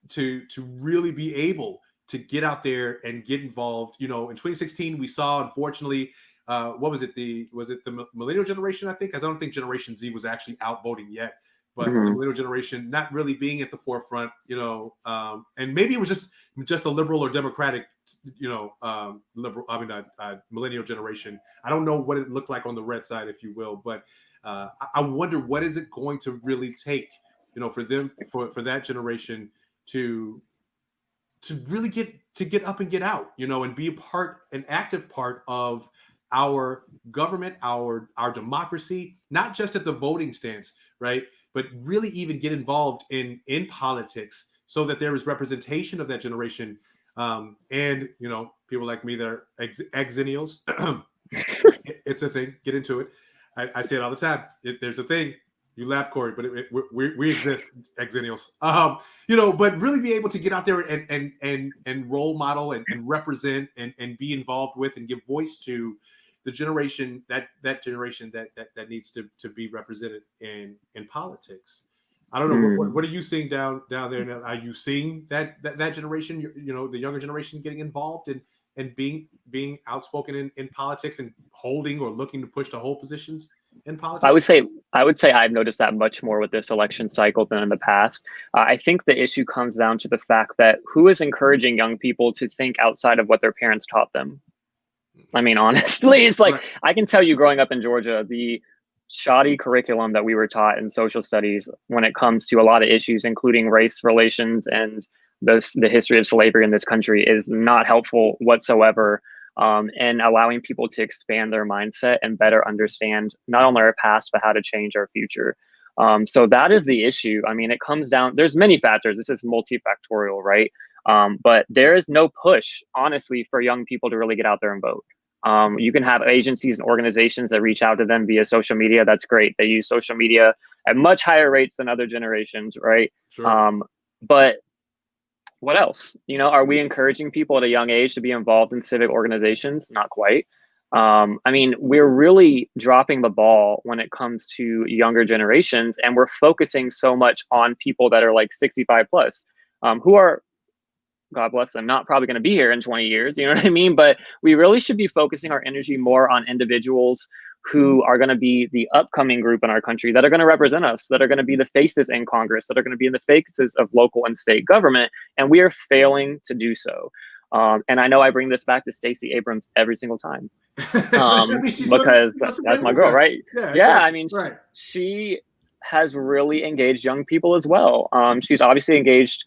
[SPEAKER 1] to really be able to get out there and get involved. You know, in 2016, we saw, unfortunately, was it the millennial generation? I think, because I don't think Generation Z was actually out voting yet, but the millennial generation not really being at the forefront. You know, and maybe it was just a liberal or democratic, you know, millennial generation. I don't know what it looked like on the red side, if you will, but I wonder what is it going to really take, you know, for them, for that generation to really get up and get out, you know, and be an active part of our government, our democracy, not just at the voting stance, right, but really even get involved in politics, so that there is representation of that generation, and you know, people like me that are exennials. It's a thing. Get into it. I say it all the time. There's a thing. You laugh, Cory, but we exist, exennials. But really be able to get out there and role model and represent and be involved with and give voice to the generation that generation that needs to be represented in politics. I don't know. What are you seeing down there now? Are you seeing that generation, the younger generation getting involved and being outspoken in politics and holding or looking to push to hold positions in politics?
[SPEAKER 3] I would say I've noticed that much more with this election cycle than in the past. I think the issue comes down to the fact that who is encouraging young people to think outside of what their parents taught them? I mean, honestly, it's like, right. I can tell you growing up in Georgia, the shoddy curriculum that we were taught in social studies when it comes to a lot of issues, including race relations and the history of slavery in this country, is not helpful whatsoever. And allowing people to expand their mindset and better understand not only our past, but how to change our future. So that is the issue. I mean, it comes down, there's many factors. This is multifactorial, right? But there is no push, honestly, for young people to really get out there and vote. You can have agencies and organizations that reach out to them via social media. That's great. They use social media at much higher rates than other generations, right? Sure. But what else? Are we encouraging people at a young age to be involved in civic organizations? Not quite. I mean, we're really dropping the ball when it comes to younger generations, and we're focusing so much on people that are like 65 plus, who are, God bless them, not probably going to be here in 20 years, you know what I mean? But we really should be focusing our energy more on individuals who are going to be the upcoming group in our country that are going to represent us, that are going to be the faces in Congress, that are going to be in the faces of local and state government. And we are failing to do so. And I know I bring this back to Stacey Abrams every single time because that's my girl, right? Yeah, I mean, right. She has really engaged young people as well. She's obviously engaged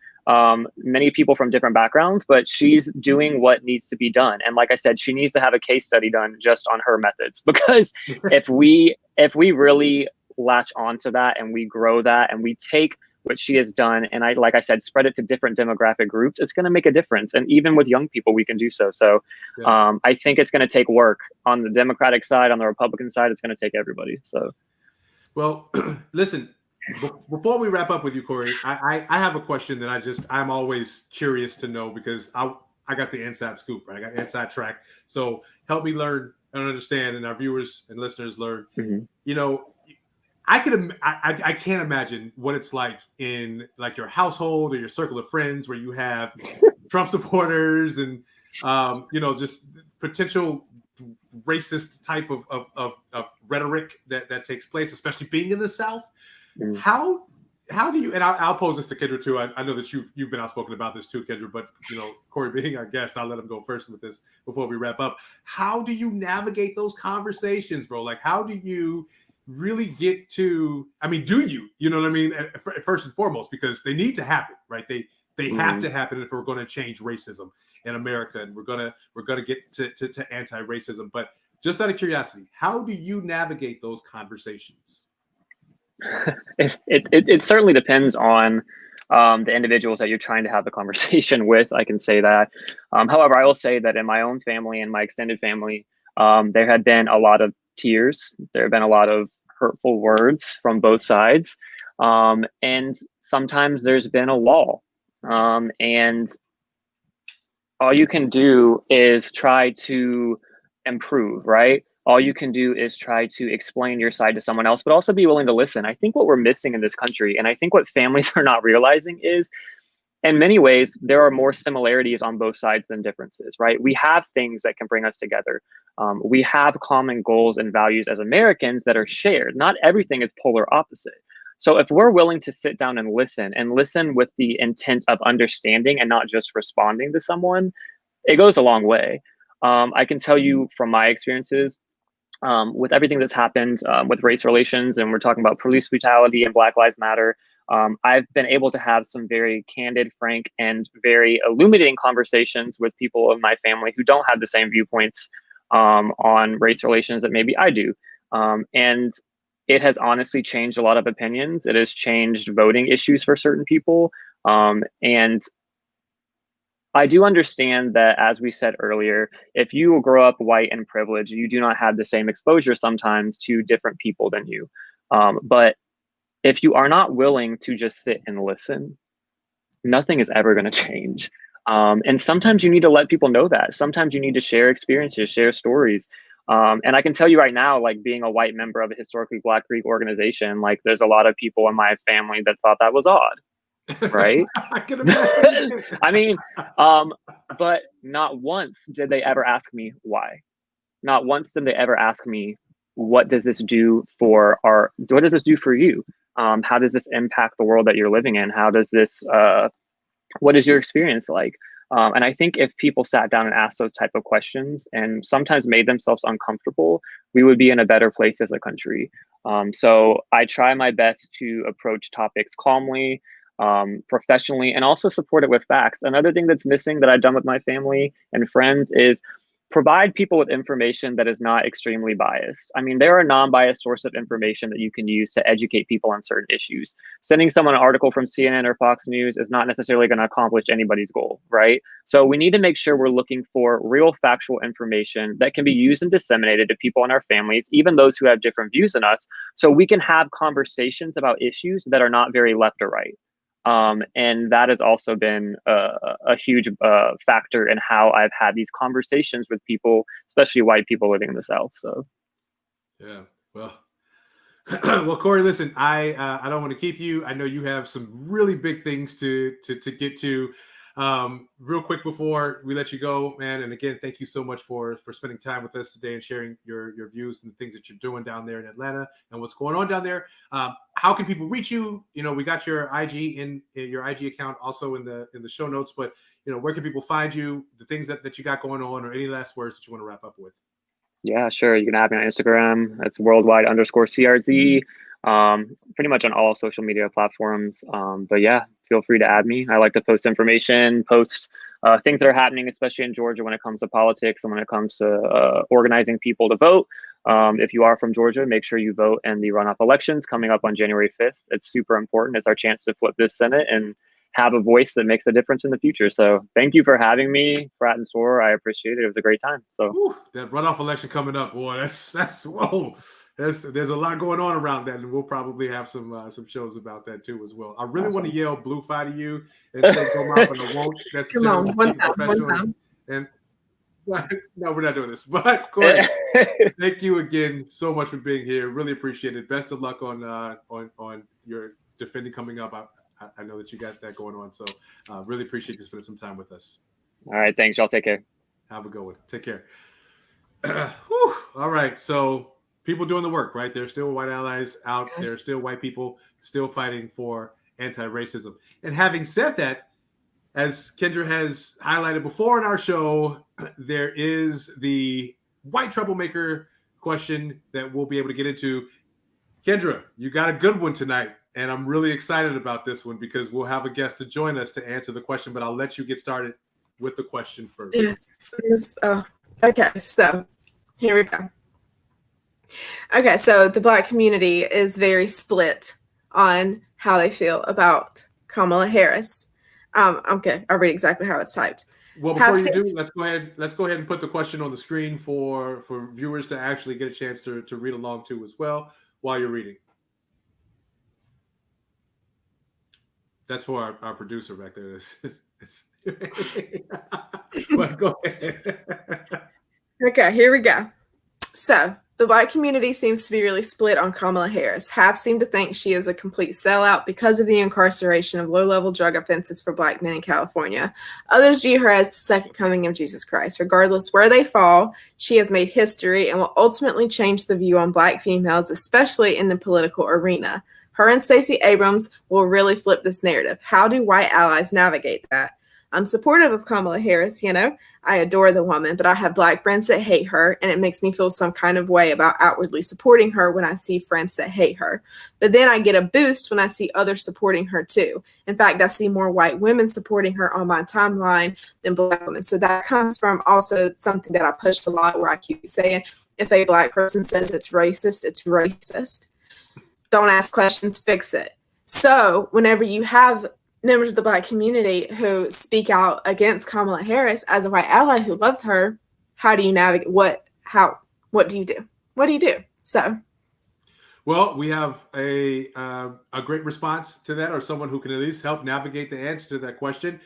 [SPEAKER 3] many people from different backgrounds, but she's doing what needs to be done. And like I said, she needs to have a case study done just on her methods, because if we really latch onto that and we grow that and we take what she has done and like I said, spread it to different demographic groups, it's going to make a difference. And even with young people, we can do so. So I think it's going to take work on the Democratic side, on the Republican side. It's going to take everybody. So,
[SPEAKER 1] well, listen, before we wrap up with you, Cory, I have a question that I'm always curious to know, because I got the inside scoop, right? I got the inside track. So help me learn and understand, and our viewers and listeners learn. Mm-hmm. I can't imagine what it's like in like your household or your circle of friends where you have Trump supporters and just potential racist type of rhetoric that takes place, especially being in the South. Mm. How do you, and I'll pose this to Kendra too. I know that you've been outspoken about this too, Kendra, but Cory being our guest, I'll let him go first with this before we wrap up. How do you navigate those conversations, bro? Like, how do you really get to, do you know what I mean? First and foremost, because they need to happen, right? They have to happen if we're going to change racism in America, and we're gonna get to anti-racism. But just out of curiosity, how do you navigate those conversations?
[SPEAKER 3] It certainly depends on the individuals that you're trying to have the conversation with. I can say that. However, I will say that in my own family and my extended family, there had been a lot of tears. There have been a lot of hurtful words from both sides. And sometimes there's been a wall. And all you can do is try to improve, right? All you can do is try to explain your side to someone else, but also be willing to listen. I think what we're missing in this country, and I think what families are not realizing, is in many ways, there are more similarities on both sides than differences, right? We have things that can bring us together. We have common goals and values as Americans that are shared. Not everything is polar opposite. So if we're willing to sit down and listen with the intent of understanding and not just responding to someone, it goes a long way. I can tell you from my experiences, with everything that's happened with race relations, and we're talking about police brutality and Black Lives Matter, I've been able to have some very candid, frank, and very illuminating conversations with people in my family who don't have the same viewpoints on race relations that maybe I do. And it has honestly changed a lot of opinions. It has changed voting issues for certain people. And I do understand that, as we said earlier, if you grow up white and privileged, you do not have the same exposure sometimes to different people than you. But if you are not willing to just sit and listen, nothing is ever going to change. And sometimes you need to let people know that. Sometimes you need to share experiences, share stories. And I can tell you right now, like being a white member of a historically Black Greek organization, like there's a lot of people in my family that thought that was odd, right?
[SPEAKER 1] I can imagine.
[SPEAKER 3] I mean, but not once did they ever ask me why. Not once did they ever ask me, what does this do for you? How does this impact the world that you're living in? How does this, what is your experience like? And I think if people sat down and asked those type of questions and sometimes made themselves uncomfortable, we would be in a better place as a country. So I try my best to approach topics calmly, professionally, and also support it with facts. Another thing that's missing that I've done with my family and friends is provide people with information that is not extremely biased. I mean, there are non-biased sources of information that you can use to educate people on certain issues. Sending someone an article from CNN or Fox News is not necessarily going to accomplish anybody's goal, right? So we need to make sure we're looking for real factual information that can be used and disseminated to people in our families, even those who have different views than us, so we can have conversations about issues that are not very left or right. And that has also been a huge factor in how I've had these conversations with people, especially white people living in the South. So,
[SPEAKER 1] yeah, well, well, Cory, listen, I don't want to keep you. I know you have some really big things to get to. Real quick before we let you go, man, and again, thank you so much for spending time with us today and sharing your views and the things that you're doing down there in Atlanta and what's going on down there. How can people reach you? You know, we got your IG in your IG account also in the show notes, but you know, where can people find you, the things that you got going on, or any last words that you want to wrap up with?
[SPEAKER 3] Yeah, sure. You can have me on Instagram. That's worldwide_CRZ. Pretty much on all social media platforms. But yeah, feel free to add me. I like to post information, post things that are happening, especially in Georgia when it comes to politics and when it comes to organizing people to vote. If you are from Georgia, make sure you vote in the runoff elections coming up on January 5th. It's super important. It's our chance to flip this Senate and have a voice that makes a difference in the future. So thank you for having me, Frat and Sore. I appreciate it. It was a great time. So
[SPEAKER 1] that runoff election coming up, boy, that's whoa. There's a lot going on around that, and we'll probably have some shows about that too as well. I really want to yell "Blue Fi" to you and say "Go Mom," but I won't.
[SPEAKER 2] Come on, one time.
[SPEAKER 1] And no, we're not doing this. But Cory, thank you again so much for being here. Really appreciate it. Best of luck on your defending coming up. I know that you got that going on, so really appreciate you spending some time with us.
[SPEAKER 3] All right, thanks. Y'all take care.
[SPEAKER 1] Have a good one. Take care. All right, so people doing the work, right? There's still white allies out there, still white people still fighting for anti-racism. And having said that, as Kendra has highlighted before in our show, there is the white troublemaker question that we'll be able to get into. Kendra, you got a good one tonight, and I'm really excited about this one because we'll have a guest to join us to answer the question, but I'll let you get started with the question first.
[SPEAKER 2] Yes. Okay, so here we go. Okay, so the Black community is very split on how they feel about Kamala Harris. Okay, I'll read exactly how it's typed.
[SPEAKER 1] Well, before you do, let's go ahead and put the question on the screen for viewers to actually get a chance to read along to as well while you're reading. That's for our producer back there. But go ahead.
[SPEAKER 2] Okay, here we go. So the Black community seems to be really split on Kamala Harris. Half seem to think she is a complete sellout because of the incarceration of low-level drug offenses for Black men in California. Others view her as the second coming of Jesus Christ. Regardless where they fall, she has made history and will ultimately change the view on Black females, especially in the political arena. Her and Stacey Abrams will really flip this narrative. How do white allies navigate that? I'm supportive of Kamala Harris, I adore the woman, but I have Black friends that hate her, and it makes me feel some kind of way about outwardly supporting her when I see friends that hate her. But then I get a boost when I see others supporting her too. In fact, I see more white women supporting her on my timeline than Black women. So that comes from also something that I pushed a lot, where I keep saying, if a Black person says it's racist, it's racist. Don't ask questions, fix it. So whenever you have members of the Black community who speak out against Kamala Harris as a white ally who loves her, how do you navigate? What do you do? What do you do? So,
[SPEAKER 1] Well, we have a great response to that, or someone who can at least help navigate the answer to that question.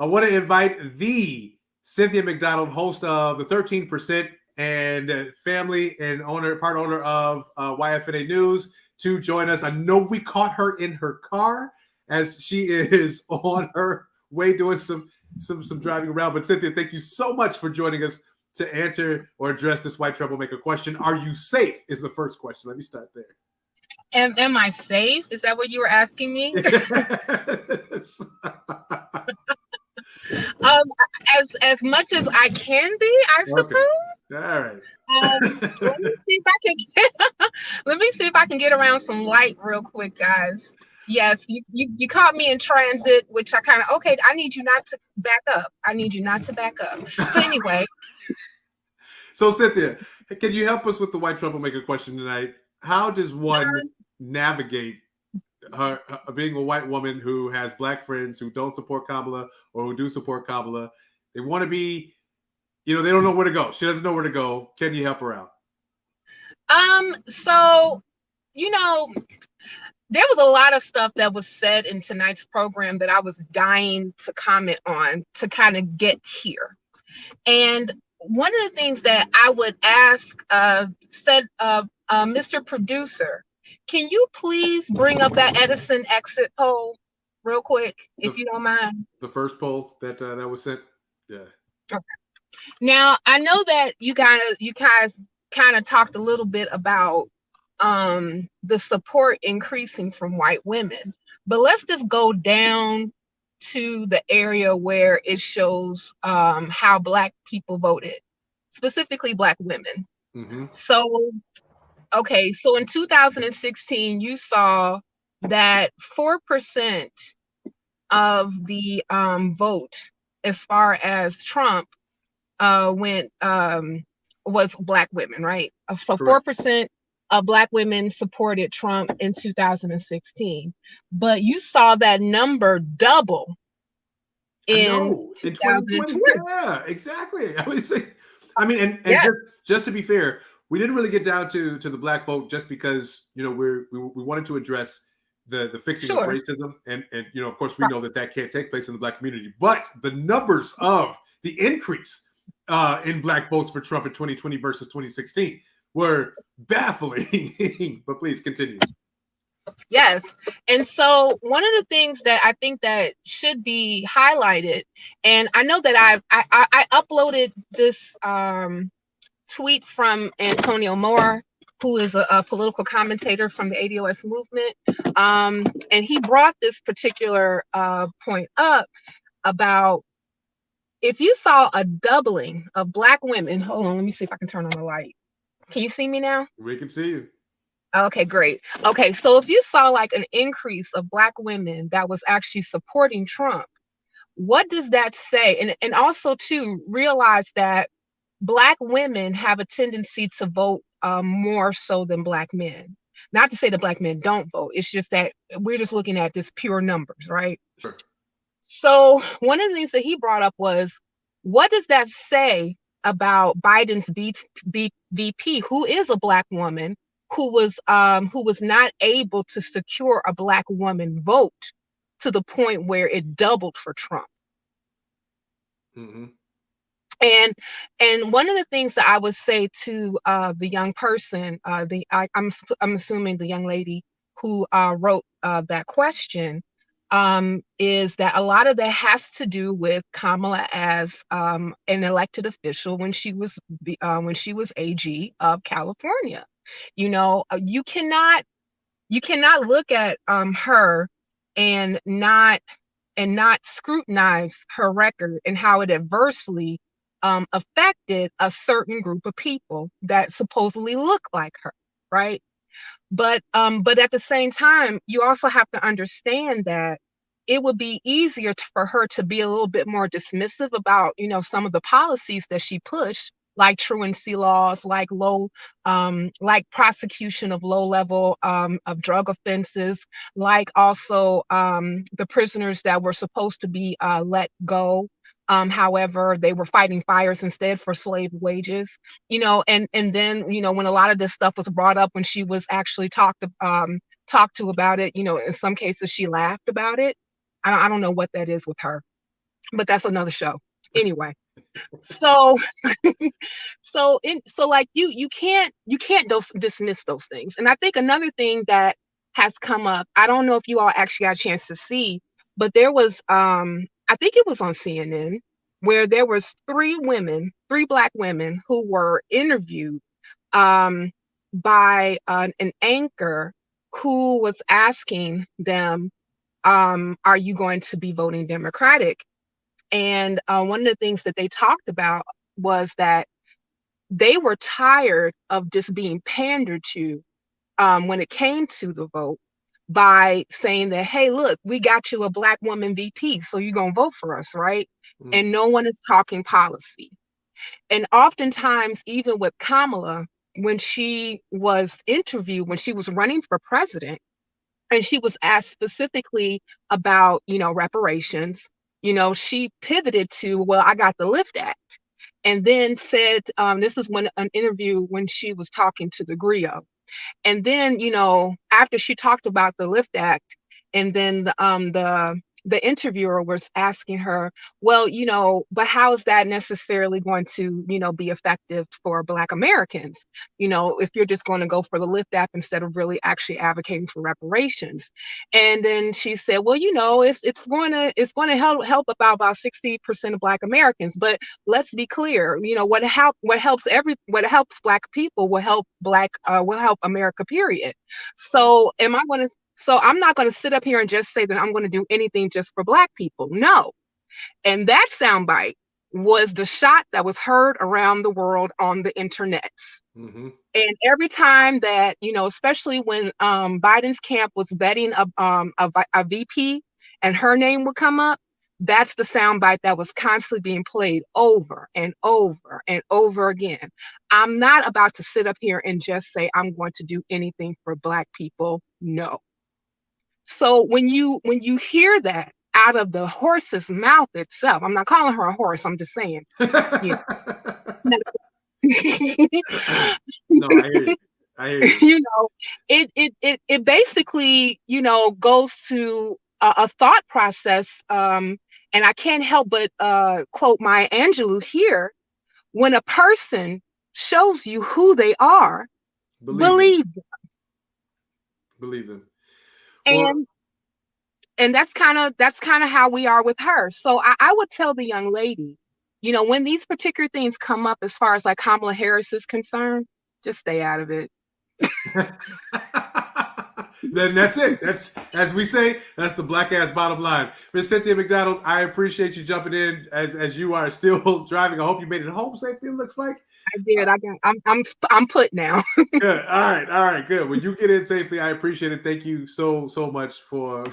[SPEAKER 1] I want to invite the Cynthia Mcdonald, host of the 13% and family and part owner of YFNA News, to join us. I know we caught her in her car as she is on her way doing some driving around. But Cynthia, thank you so much for joining us to answer or address this white troublemaker question. Are you safe is the first question. Let me start there.
[SPEAKER 4] Am I safe? Is that what you were asking me?
[SPEAKER 1] Yes.
[SPEAKER 4] As much as I can be, I suppose.
[SPEAKER 1] Okay. All right.
[SPEAKER 4] Let me see if I can get around some light real quick, guys. Yes, you caught me in transit, which I kind of I need you not to back up. So anyway.
[SPEAKER 1] So Cynthia, can you help us with the white troublemaker question tonight? How does one navigate her being a white woman who has Black friends who don't support Kamala or who do support Kamala? They want to be, they don't know where to go. She doesn't know where to go. Can you help her out?
[SPEAKER 4] So, there was a lot of stuff that was said in tonight's program that I was dying to comment on to kind of get here. And one of the things that I would ask, Mr. Producer, can you please bring up that Edison exit poll real quick, if you don't mind?
[SPEAKER 1] The first poll that was sent? Yeah.
[SPEAKER 4] Okay. Now, I know that you guys kind of talked a little bit about the support increasing from white women, but let's just go down to the area where it shows how Black people voted, specifically Black women.
[SPEAKER 1] Mm-hmm.
[SPEAKER 4] So in 2016, you saw that 4% of the vote as far as Trump went was Black women, right? So 4% of Black women supported Trump in 2016, but you saw that number double in 2020.
[SPEAKER 1] Yeah, exactly. I mean, just to be fair, we didn't really get down to the Black vote just because we wanted to address the fixing of racism, and of course we know that can't take place in the Black community, but the numbers of the increase in Black votes for Trump in 2020 versus 2016 were baffling. But please continue.
[SPEAKER 4] Yes. And so one of the things that I think that should be highlighted, and I know that I uploaded this tweet from Antonio Moore, who is a political commentator from the ADOS movement. And he brought this particular point up about if you saw a doubling of Black women. Hold on, let me see if I can turn on the light. Can you see me now?
[SPEAKER 1] We can see you.
[SPEAKER 4] Okay, great. Okay, so if you saw like an increase of Black women that was actually supporting Trump, what does that say? And also to realize that Black women have a tendency to vote more so than Black men. Not to say that Black men don't vote. It's just that we're just looking at just pure numbers, right?
[SPEAKER 1] Sure.
[SPEAKER 4] So one of the things that he brought up was, what does that say about Biden's VP, who is a Black woman, who was not able to secure a Black woman vote to the point where it doubled for Trump.
[SPEAKER 1] Mm-hmm.
[SPEAKER 4] And one of the things that I would say to the young person, I'm assuming the young lady who wrote that question, is that a lot of that has to do with Kamala as an elected official when she was AG of California. You cannot look at her and not scrutinize her record and how it adversely affected a certain group of people that supposedly look like her, right? But at the same time, you also have to understand that it would be easier for her to be a little bit more dismissive about, some of the policies that she pushed, like truancy laws, like like prosecution of low level of drug offenses, like also the prisoners that were supposed to be let go However, they were fighting fires instead for slave wages, and then, when a lot of this stuff was brought up, when she was actually talked to about it, in some cases she laughed about it. I don't know what that is with her, but that's another show. Anyway, so so like you can't dismiss those things. And I think another thing that has come up, I don't know if you all actually got a chance to see, but there was I think it was on CNN, where there was three Black women who were interviewed by an anchor who was asking them, are you going to be voting Democratic? And one of the things that they talked about was that they were tired of just being pandered to when it came to the vote, by saying that, hey, look, we got you a Black woman VP, so you're going to vote for us, right? And no one is talking policy. And oftentimes, even with Kamala, when she was interviewed, when she was running for president, and she was asked specifically about, reparations, she pivoted to, well, I got the LIFT Act. And then said, this was an interview when she was talking to the Griot. And then, after she talked about the LIFT Act, and then the interviewer was asking her, well, but how is that necessarily going to, be effective for Black Americans? If you're just going to go for the LIFT Act instead of really actually advocating for reparations. And then she said, well, it's going to help about 60% of Black Americans. But let's be clear, what helps Black people will help America, period. So I'm not going to sit up here and just say that I'm going to do anything just for Black people. No. And that soundbite was the shot that was heard around the world on the internet. Mm-hmm. And every time that, especially when Biden's camp was vetting a VP and her name would come up, that's the soundbite that was constantly being played over and over and over again. I'm not about to sit up here and just say I'm going to do anything for Black people. No. So when you hear that out of the horse's mouth itself, I'm not calling her a horse, I'm just saying.
[SPEAKER 1] No, I hear you.
[SPEAKER 4] It basically, goes to a thought process. And I can't help but quote Maya Angelou here. When a person shows you who they are, believe them.
[SPEAKER 1] Believe them.
[SPEAKER 4] And that's kind of how we are with her. So I would tell the young lady, when these particular things come up, as far as like Kamala Harris is concerned, just stay out of it.
[SPEAKER 1] Then that's it. That's, as we say, that's the Black ass bottom line. Miss Cynthia Mcdonald, I appreciate you jumping in as you are still driving. I hope you made it home safely. It looks like
[SPEAKER 4] I did. I'm put now.
[SPEAKER 1] Good. All right. Good. When you get in safely, I appreciate it. Thank you so much for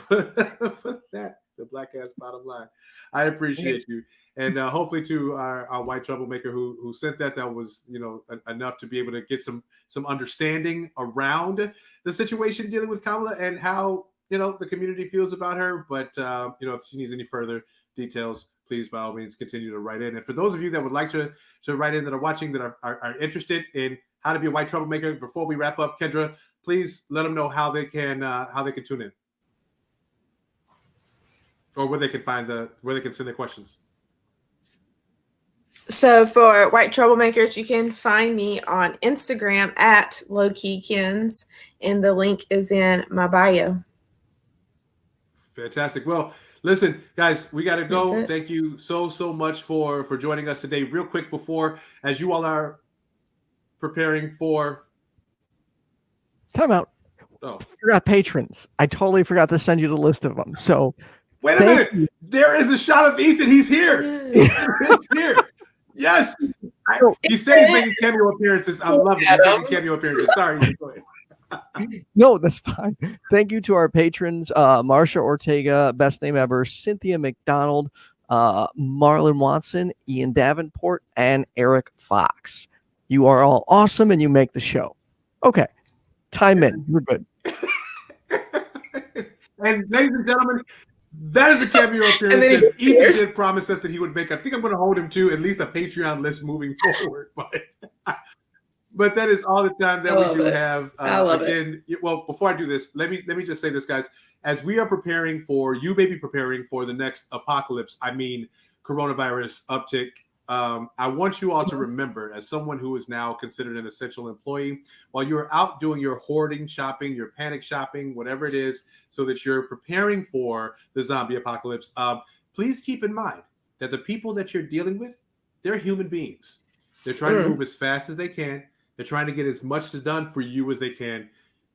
[SPEAKER 1] that. The Black ass bottom line. I appreciate you. And hopefully to our white troublemaker who sent that was, enough to be able to get some understanding around the situation dealing with Kamala and how, the community feels about her. But, if she needs any further details, please, by all means, continue to write in. And for those of you that would like to write in, that are watching, that are interested in how to be a white troublemaker, before we wrap up, Kendra, please let them know how they can tune in, or where they can send their questions.
[SPEAKER 2] So for white troublemakers, you can find me on Instagram at lowkeykins, and the link is in my bio.
[SPEAKER 1] Fantastic. Well, listen, guys, we got to go. Thank you so much for joining us today. Real quick before, as you all are preparing for
[SPEAKER 5] timeout.
[SPEAKER 1] Oh,
[SPEAKER 5] forgot patrons. I totally forgot to send you the list of them. So
[SPEAKER 1] wait a minute. You. There is a shot of Ethan. He's here. He's here. Yes. He said he's making cameo appearances. I love it. He's making cameo appearances. Sorry. Go ahead.
[SPEAKER 5] No, that's fine. Thank you to our patrons, Marsha, Ortega, Best Name Ever, Cynthia Mcdonald, Marlon Watson, Ian Davenport, and Eric Fox. You are all awesome and you make the show. Okay. Time in. We're good.
[SPEAKER 1] And ladies and gentlemen, That is a cameo appearance.
[SPEAKER 2] And then he
[SPEAKER 1] And Ethan
[SPEAKER 2] appears.
[SPEAKER 1] did promise us that he would make. I think I'm going to hold him to at least a Patreon list moving forward. But that is all the time that we do have.
[SPEAKER 2] I love
[SPEAKER 1] again, well, before I do this, let me just say this, guys. As we are preparing for, you may be preparing for the next apocalypse. I mean, coronavirus uptick. I want you all to remember, as someone who is now considered an essential employee, while you're out doing your hoarding shopping, your panic shopping, whatever it is, so that you're preparing for the zombie apocalypse, please keep in mind that the people that you're dealing with, they're human beings. They're trying to move as fast as they can. They're trying to get as much done for you as they can.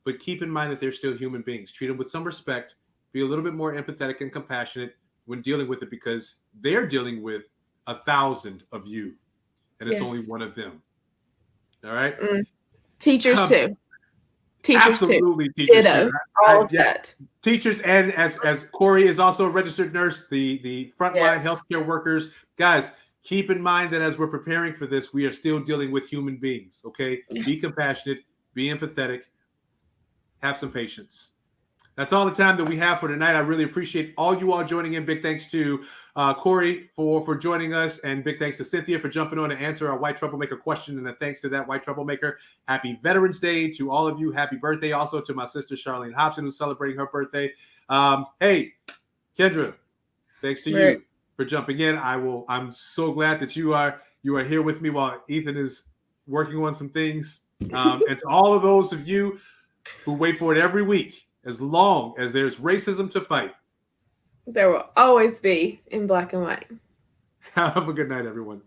[SPEAKER 1] But keep in mind that they're still human beings. Treat them with some respect. Be a little bit more empathetic and compassionate when dealing with it, because they're dealing with 1,000 of you, and it's only one of them. All right.
[SPEAKER 2] Teachers too. Teachers
[SPEAKER 1] absolutely,
[SPEAKER 2] too.
[SPEAKER 1] Teachers
[SPEAKER 2] Ditto.
[SPEAKER 1] too.
[SPEAKER 2] All of that.
[SPEAKER 1] Teachers, and as Cory is also a registered nurse, the frontline healthcare workers, guys. Keep in mind that as we're preparing for this, we are still dealing with human beings. Okay, be compassionate, be empathetic, have some patience. That's all the time that we have for tonight. I really appreciate all you all joining in. Big thanks to Cory for joining us, and big thanks to Cynthia for jumping on to answer our White Troublemaker question. And a thanks to that White Troublemaker. Happy Veterans Day to all of you. Happy birthday also to my sister Charlene Hobson, who's celebrating her birthday. Hey, Kendra, thanks to you for jumping in. I'm so glad that you are here with me while Ethan is working on some things. And to all of those of you who wait for it every week, as long as there's racism to fight,
[SPEAKER 2] there will always be in black and white.
[SPEAKER 1] Have a good night, everyone.